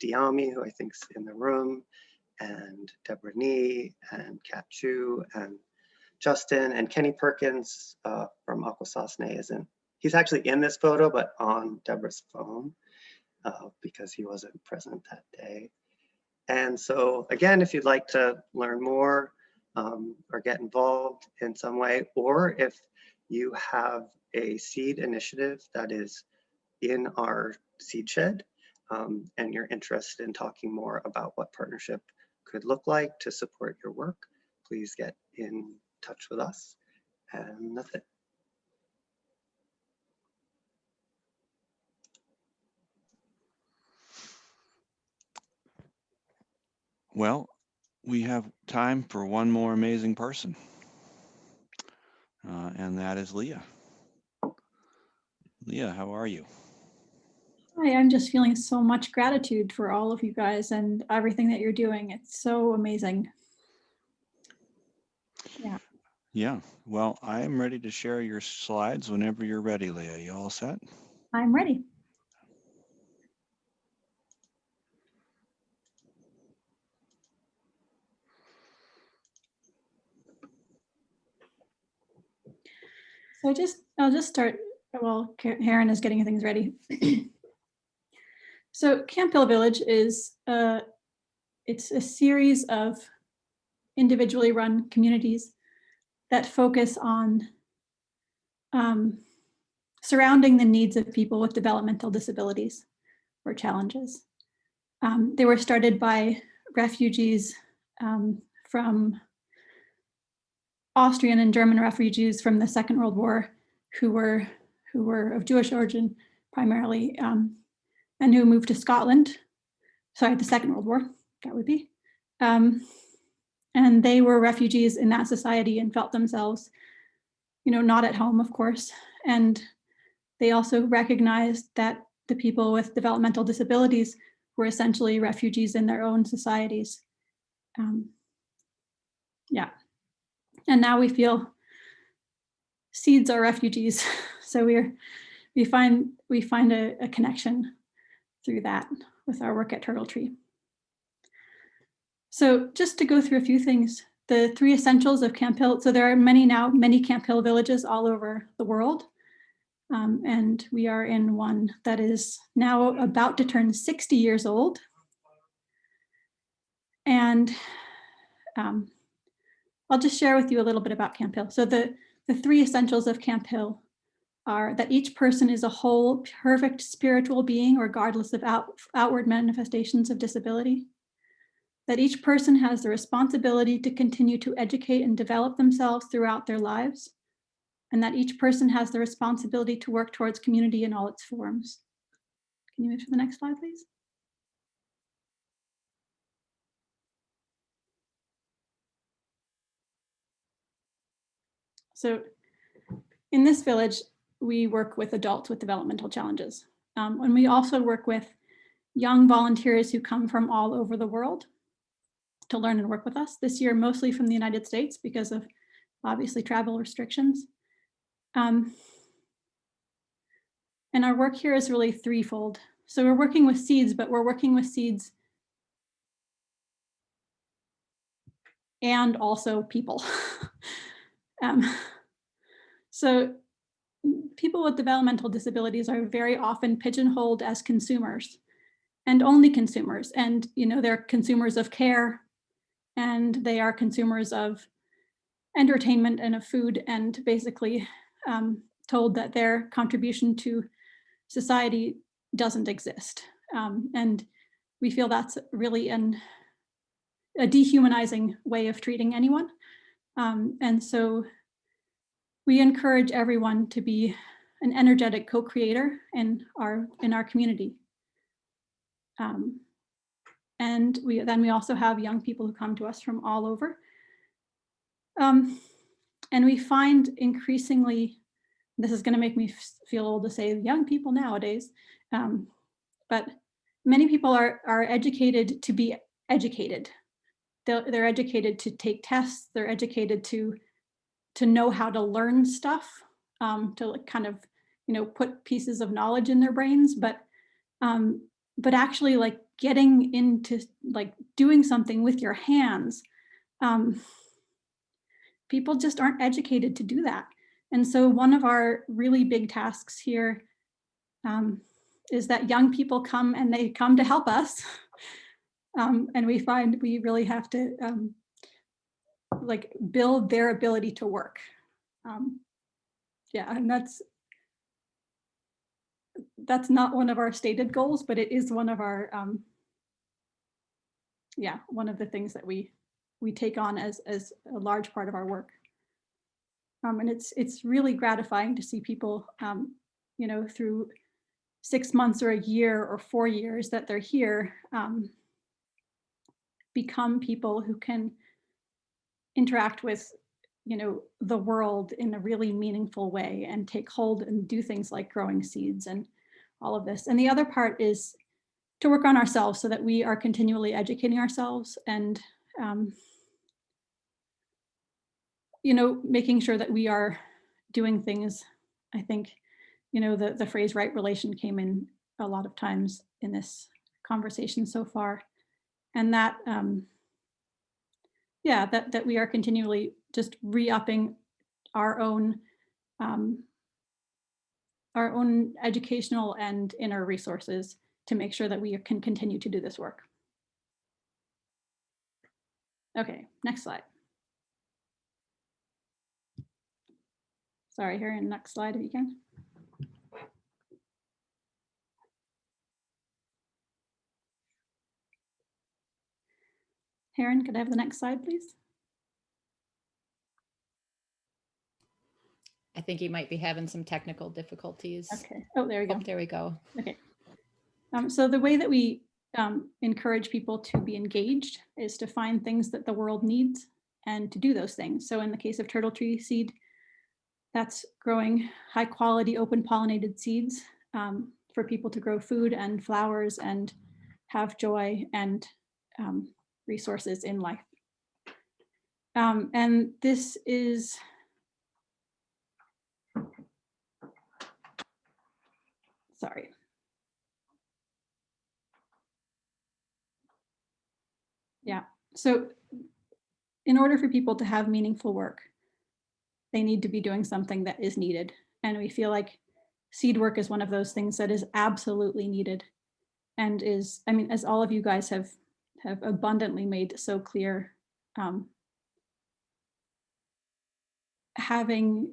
Speaker 8: Diami, who I think's in the room, and Deborah Nee, and Kat Chu, and Justin, and Kenny Perkins from Akwesasne isn't. He's actually in this photo, but on Deborah's phone because he wasn't present that day. And so again, if you'd like to learn more or get involved in some way, or if you have a seed initiative that is in our Seedshed and you're interested in talking more about what partnership could look like to support your work, please get in touch with us. And that's it.
Speaker 1: Well, we have time for one more amazing person, and that is Leah. Leah, how are you?
Speaker 9: Hi, I'm just feeling so much gratitude for all of you guys and everything that you're doing. It's so amazing. Yeah.
Speaker 1: Yeah, well, I'm ready to share your slides whenever you're ready, Leah. You all set?
Speaker 9: I'm ready. So I'll just start while Karen is getting things ready. So Camp Hill Village is it's a series of individually run communities that focus on surrounding the needs of people with developmental disabilities or challenges. They were started by refugees from Austrian and German refugees from the Second World War who were of Jewish origin primarily, and who moved to Scotland. Sorry, the Second World War, that would be. And they were refugees in that society and felt themselves, not at home, of course. And they also recognized that the people with developmental disabilities were essentially refugees in their own societies. Yeah. And now we feel seeds are refugees. So we find a connection through that with our work at Turtle Tree. So just to go through a few things, the 3 essentials of Camp Hill. So there are many Camp Hill villages all over the world. And we are in one that is now about to turn 60 years old. And I'll just share with you a little bit about Camp Hill. So the 3 essentials of Camp Hill are that each person is a whole, perfect spiritual being, regardless of outward manifestations of disability. That each person has the responsibility to continue to educate and develop themselves throughout their lives. And that each person has the responsibility to work towards community in all its forms. Can you move to the next slide, please? So in this village, we work with adults with developmental challenges. And we also work with young volunteers who come from all over the world to learn and work with us. This year, mostly from the United States because of obviously travel restrictions. And our work here is really threefold. So we're working with seeds, but we're working with seeds and also people. So people with developmental disabilities are very often pigeonholed as consumers and only consumers. And they're consumers of care, and they are consumers of entertainment and of food, and basically told that their contribution to society doesn't exist. And we feel that's really a dehumanizing way of treating anyone. And so we encourage everyone to be an energetic co-creator in our community. And we also have young people who come to us from all over. And we find increasingly, this is going to make me feel old to say young people nowadays, but many people are educated to be educated. They're educated to take tests. They're educated to know how to learn stuff, to kind of put pieces of knowledge in their brains, but actually like getting into like doing something with your hands. People just aren't educated to do that. And so one of our really big tasks here is that young people come to help us. And we find we really have to like build their ability to work. Yeah, and that's not one of our stated goals, but it is one of our, one of the things that we take on as a large part of our work. And it's really gratifying to see people, through 6 months or a year or 4 years that they're here, become people who can interact with, the world in a really meaningful way and take hold and do things like growing seeds and all of this. And the other part is to work on ourselves so that we are continually educating ourselves and, making sure that we are doing things. I think, the phrase right relation came in a lot of times in this conversation so far. And that, that we are continually just re-upping our own educational and inner resources to make sure that we can continue to do this work. Okay, next slide. Sorry, here in next slide if you can. Heron, could I have the next slide, please?
Speaker 7: think he might be having some technical difficulties.
Speaker 9: Okay. Oh, there we go.
Speaker 7: Oh, there we go.
Speaker 9: Okay. So the way that we encourage people to be engaged is to find things that the world needs and to do those things. So in the case of turtle tree seed, that's growing high quality open pollinated seeds for people to grow food and flowers and have joy and resources in life. And this is sorry. Yeah, so in order for people to have meaningful work, they need to be doing something that is needed. And we feel like seed work is one of those things that is absolutely needed and is, I mean, as all of you guys have abundantly made so clear, having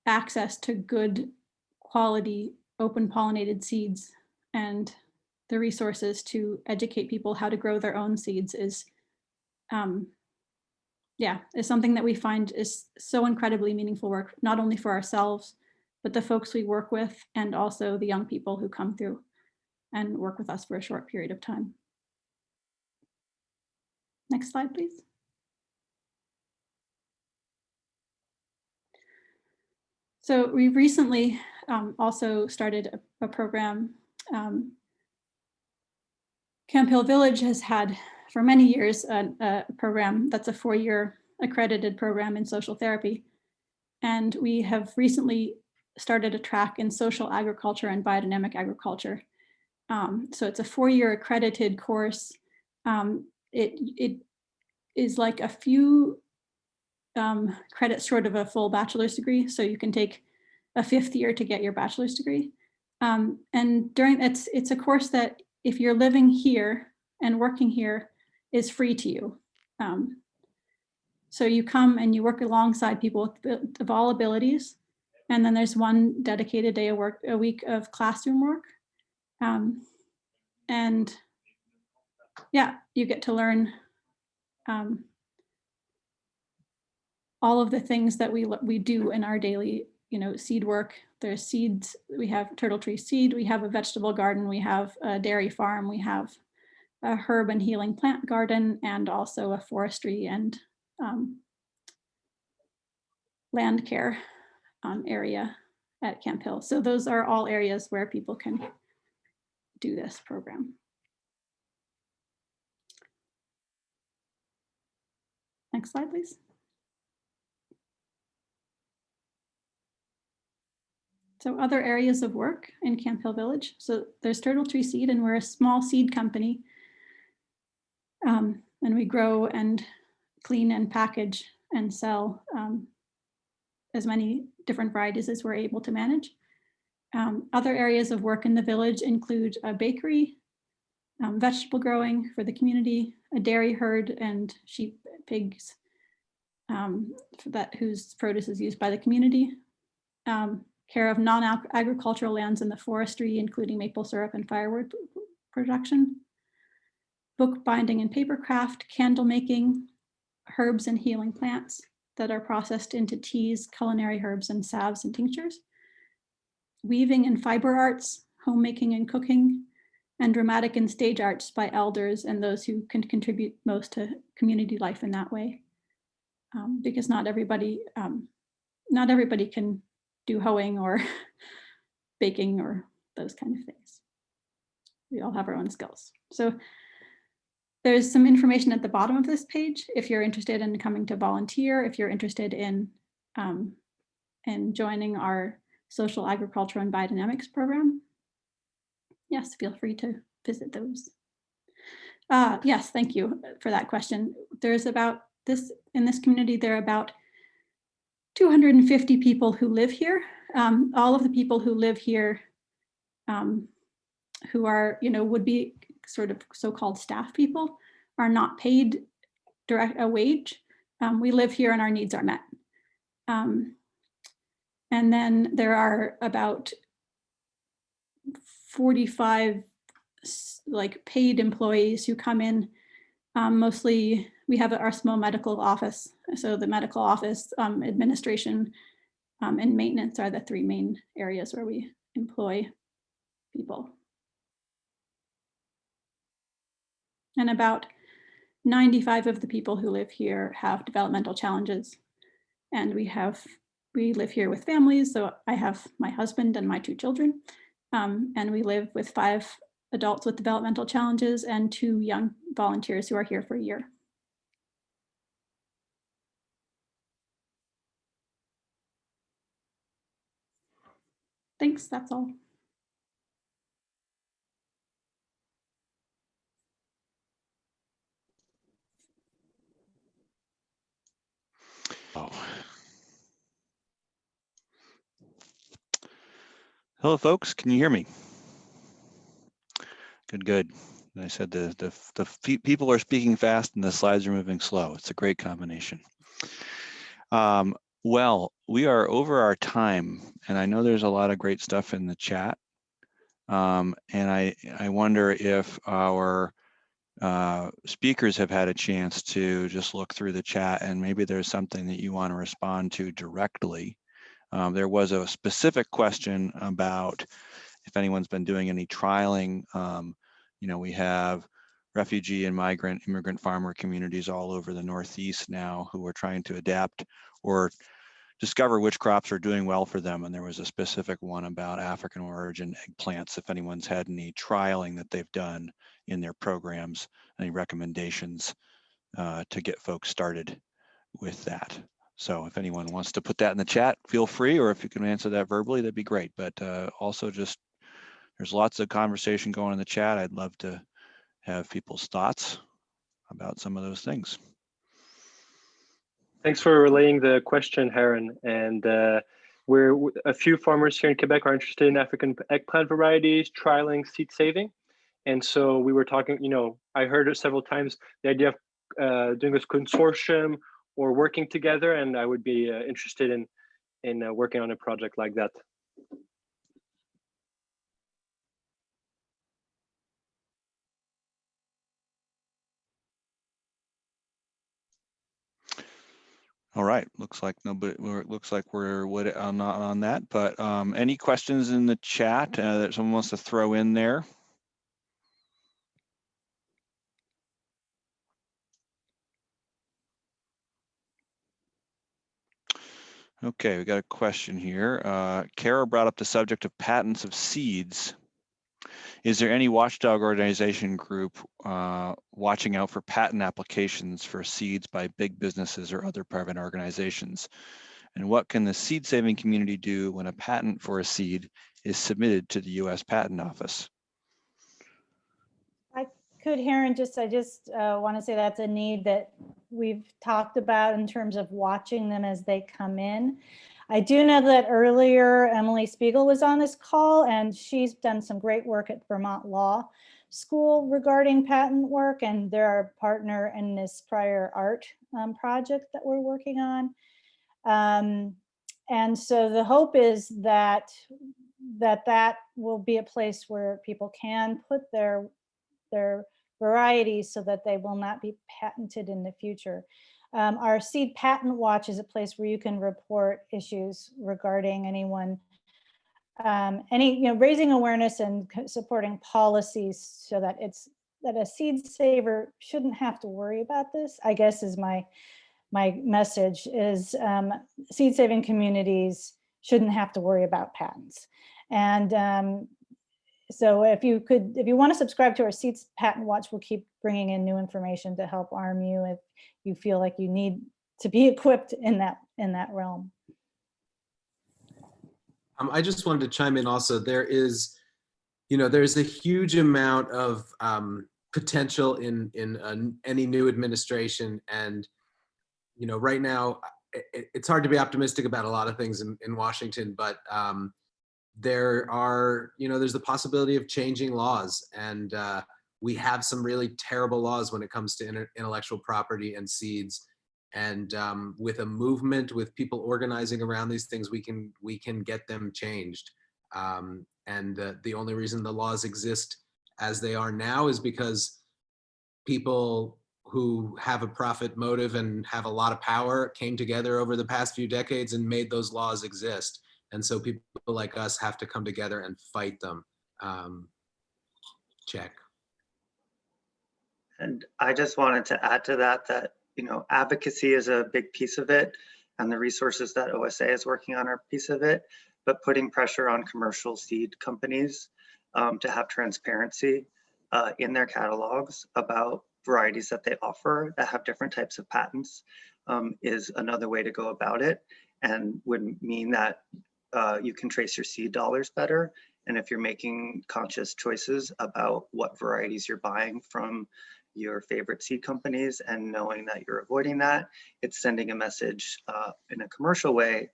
Speaker 9: access to good quality open pollinated seeds and the resources to educate people how to grow their own seeds is is something that we find is so incredibly meaningful work, not only for ourselves, but the folks we work with and also the young people who come through and work with us for a short period of time. Next slide, please. So we recently also started a program. Camp Hill Village has had for many years a program that's a 4-year accredited program in social therapy. And we have recently started a track in social agriculture and biodynamic agriculture. So it's a 4-year accredited course. It is like a few credits short of a full bachelor's degree. So you can take a 5th year to get your bachelor's degree. And during it's a course that if you're living here and working here is free to you. So you come and you work alongside people of all abilities. And then there's one dedicated day a week of classroom work. And yeah, you get to learn all of the things that we do in our daily, seed work. There's seeds, we have turtle tree seed, we have a vegetable garden, we have a dairy farm, we have a herb and healing plant garden, and also a forestry and land care area at Camp Hill. So those are all areas where people can do this program. Next slide, please. So other areas of work in Camp Hill Village. So there's turtle tree seed, and we're a small seed company. And we grow and clean and package and sell as many different varieties as we're able to manage. Other areas of work in the village include a bakery, vegetable growing for the community, a dairy herd and sheep, pigs, whose produce is used by the community, care of non-agricultural lands in the forestry, including maple syrup and firewood production, book binding and paper craft, candle making, herbs and healing plants that are processed into teas, culinary herbs and salves and tinctures, weaving and fiber arts, homemaking and cooking, and dramatic and stage arts by elders and those who can contribute most to community life in that way. Because not everybody can do hoeing or baking or those kind of things. We all have our own skills. So there's some information at the bottom of this page if you're interested in coming to volunteer, if you're interested in joining our social agriculture and biodynamics program. Yes, feel free to visit those. Yes, thank you for that question. There's about in this community, there are about 250 people who live here. All of the people who live here who are, would be sort of so-called staff people are not paid a wage. We live here and our needs are met. And then there are about 45 paid employees who come in. Mostly we have our small medical office. So the medical office, administration, and maintenance are the three main areas where we employ people. And about 95 of the people who live here have developmental challenges. And we live here with families. So I have my husband and my 2 children. And we live with 5 adults with developmental challenges and 2 young volunteers who are here for a year. Thanks, that's all.
Speaker 1: Oh. Hello, folks. Can you hear me? Good, good. I said the people are speaking fast and the slides are moving slow. It's a great combination. Well, we are over our time, and I know there's a lot of great stuff in the chat. And I wonder if our speakers have had a chance to just look through the chat, and maybe there's something that you want to respond to directly. There was a specific question about if anyone's been doing any trialing. You know, we have refugee and migrant immigrant farmer communities all over the Northeast now who are trying to adapt or discover which crops are doing well for them. And there was a specific one about African origin eggplants, if anyone's had any trialing that they've done in their programs, any recommendations to get folks started with that. So if anyone wants to put that in the chat, feel free, or if you can answer that verbally, that'd be great. But also just, there's lots of conversation going in the chat. I'd love to have people's thoughts about some of those things.
Speaker 11: Thanks for relaying the question, Heron. And we're a few farmers here in Quebec are interested in African eggplant varieties, trialing seed saving. And so we were talking, you know, I heard it several times, the idea of doing this consortium or working together, and I would be interested in working on a project like that.
Speaker 1: All right, looks like nobody. Looks like we're not on that. But any questions in the chat that someone wants to throw in there? Okay, we got a question here. Cara brought up the subject of patents of seeds. Is there any watchdog organization group watching out for patent applications for seeds by big businesses or other private organizations? And what can the seed saving community do when a patent for a seed is submitted to the U.S. Patent Office?
Speaker 6: I could, Heron, I just want to say that's a need that we've talked about in terms of watching them as they come in. I do know that earlier Emily Spiegel was on this call, and she's done some great work at Vermont Law School regarding patent work, and they're our partner in this prior art project that we're working on. And so the hope is that that will be a place where people can put their varieties so that they will not be patented in the future. Our Seed Patent Watch is a place where you can report issues regarding anyone, raising awareness and supporting policies so that that a seed saver shouldn't have to worry about this, I guess is my message is seed saving communities shouldn't have to worry about patents. And so if you want to subscribe to our Seeds Patent Watch, we'll keep bringing in new information to help arm you if you feel like you need to be equipped in that realm.
Speaker 3: I just wanted to chime in also. There's a huge amount of potential in any new administration, and right now it's hard to be optimistic about a lot of things in Washington, but there's the possibility of changing laws, and we have some really terrible laws when it comes to intellectual property and seeds. And with a movement, with people organizing around these things, we can get them changed. And the only reason the laws exist as they are now is because people who have a profit motive and have a lot of power came together over the past few decades and made those laws exist. And so people like us have to come together and fight them. Check.
Speaker 8: And I just wanted to add to that, advocacy is a big piece of it, and the resources that OSA is working on are a piece of it, but putting pressure on commercial seed companies to have transparency in their catalogs about varieties that they offer that have different types of patents is another way to go about it, and would mean that you can trace your seed dollars better. And if you're making conscious choices about what varieties you're buying from your favorite seed companies and knowing that you're avoiding that, it's sending a message in a commercial way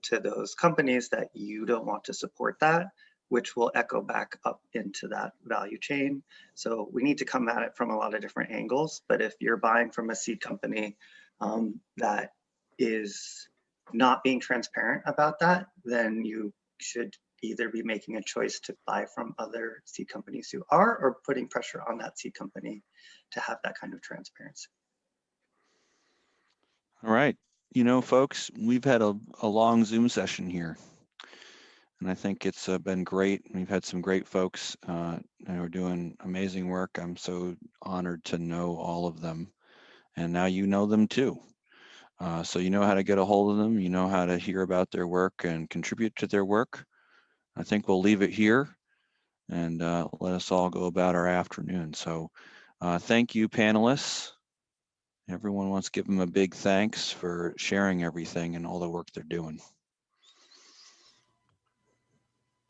Speaker 8: to those companies that you don't want to support that, which will echo back up into that value chain. So we need to come at it from a lot of different angles, but if you're buying from a seed company that is not being transparent about that, then you should either be making a choice to buy from other seed companies who are, or putting pressure on that seed company to have that kind of transparency.
Speaker 1: All right. You know, folks, we've had a long Zoom session here, and I think it's been great. We've had some great folks who are doing amazing work. I'm so honored to know all of them, and now you know them too. So you know how to get a hold of them. You know how to hear about their work and contribute to their work. I think we'll leave it here and let us all go about our afternoon. So thank you, panelists. Everyone wants to give them a big thanks for sharing everything and all the work they're doing.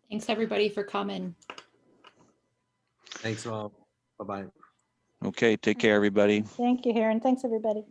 Speaker 7: Thanks everybody for coming.
Speaker 3: Thanks all. Bye-bye.
Speaker 1: Okay, take care, everybody.
Speaker 6: Thank you, Heron. Thanks, everybody.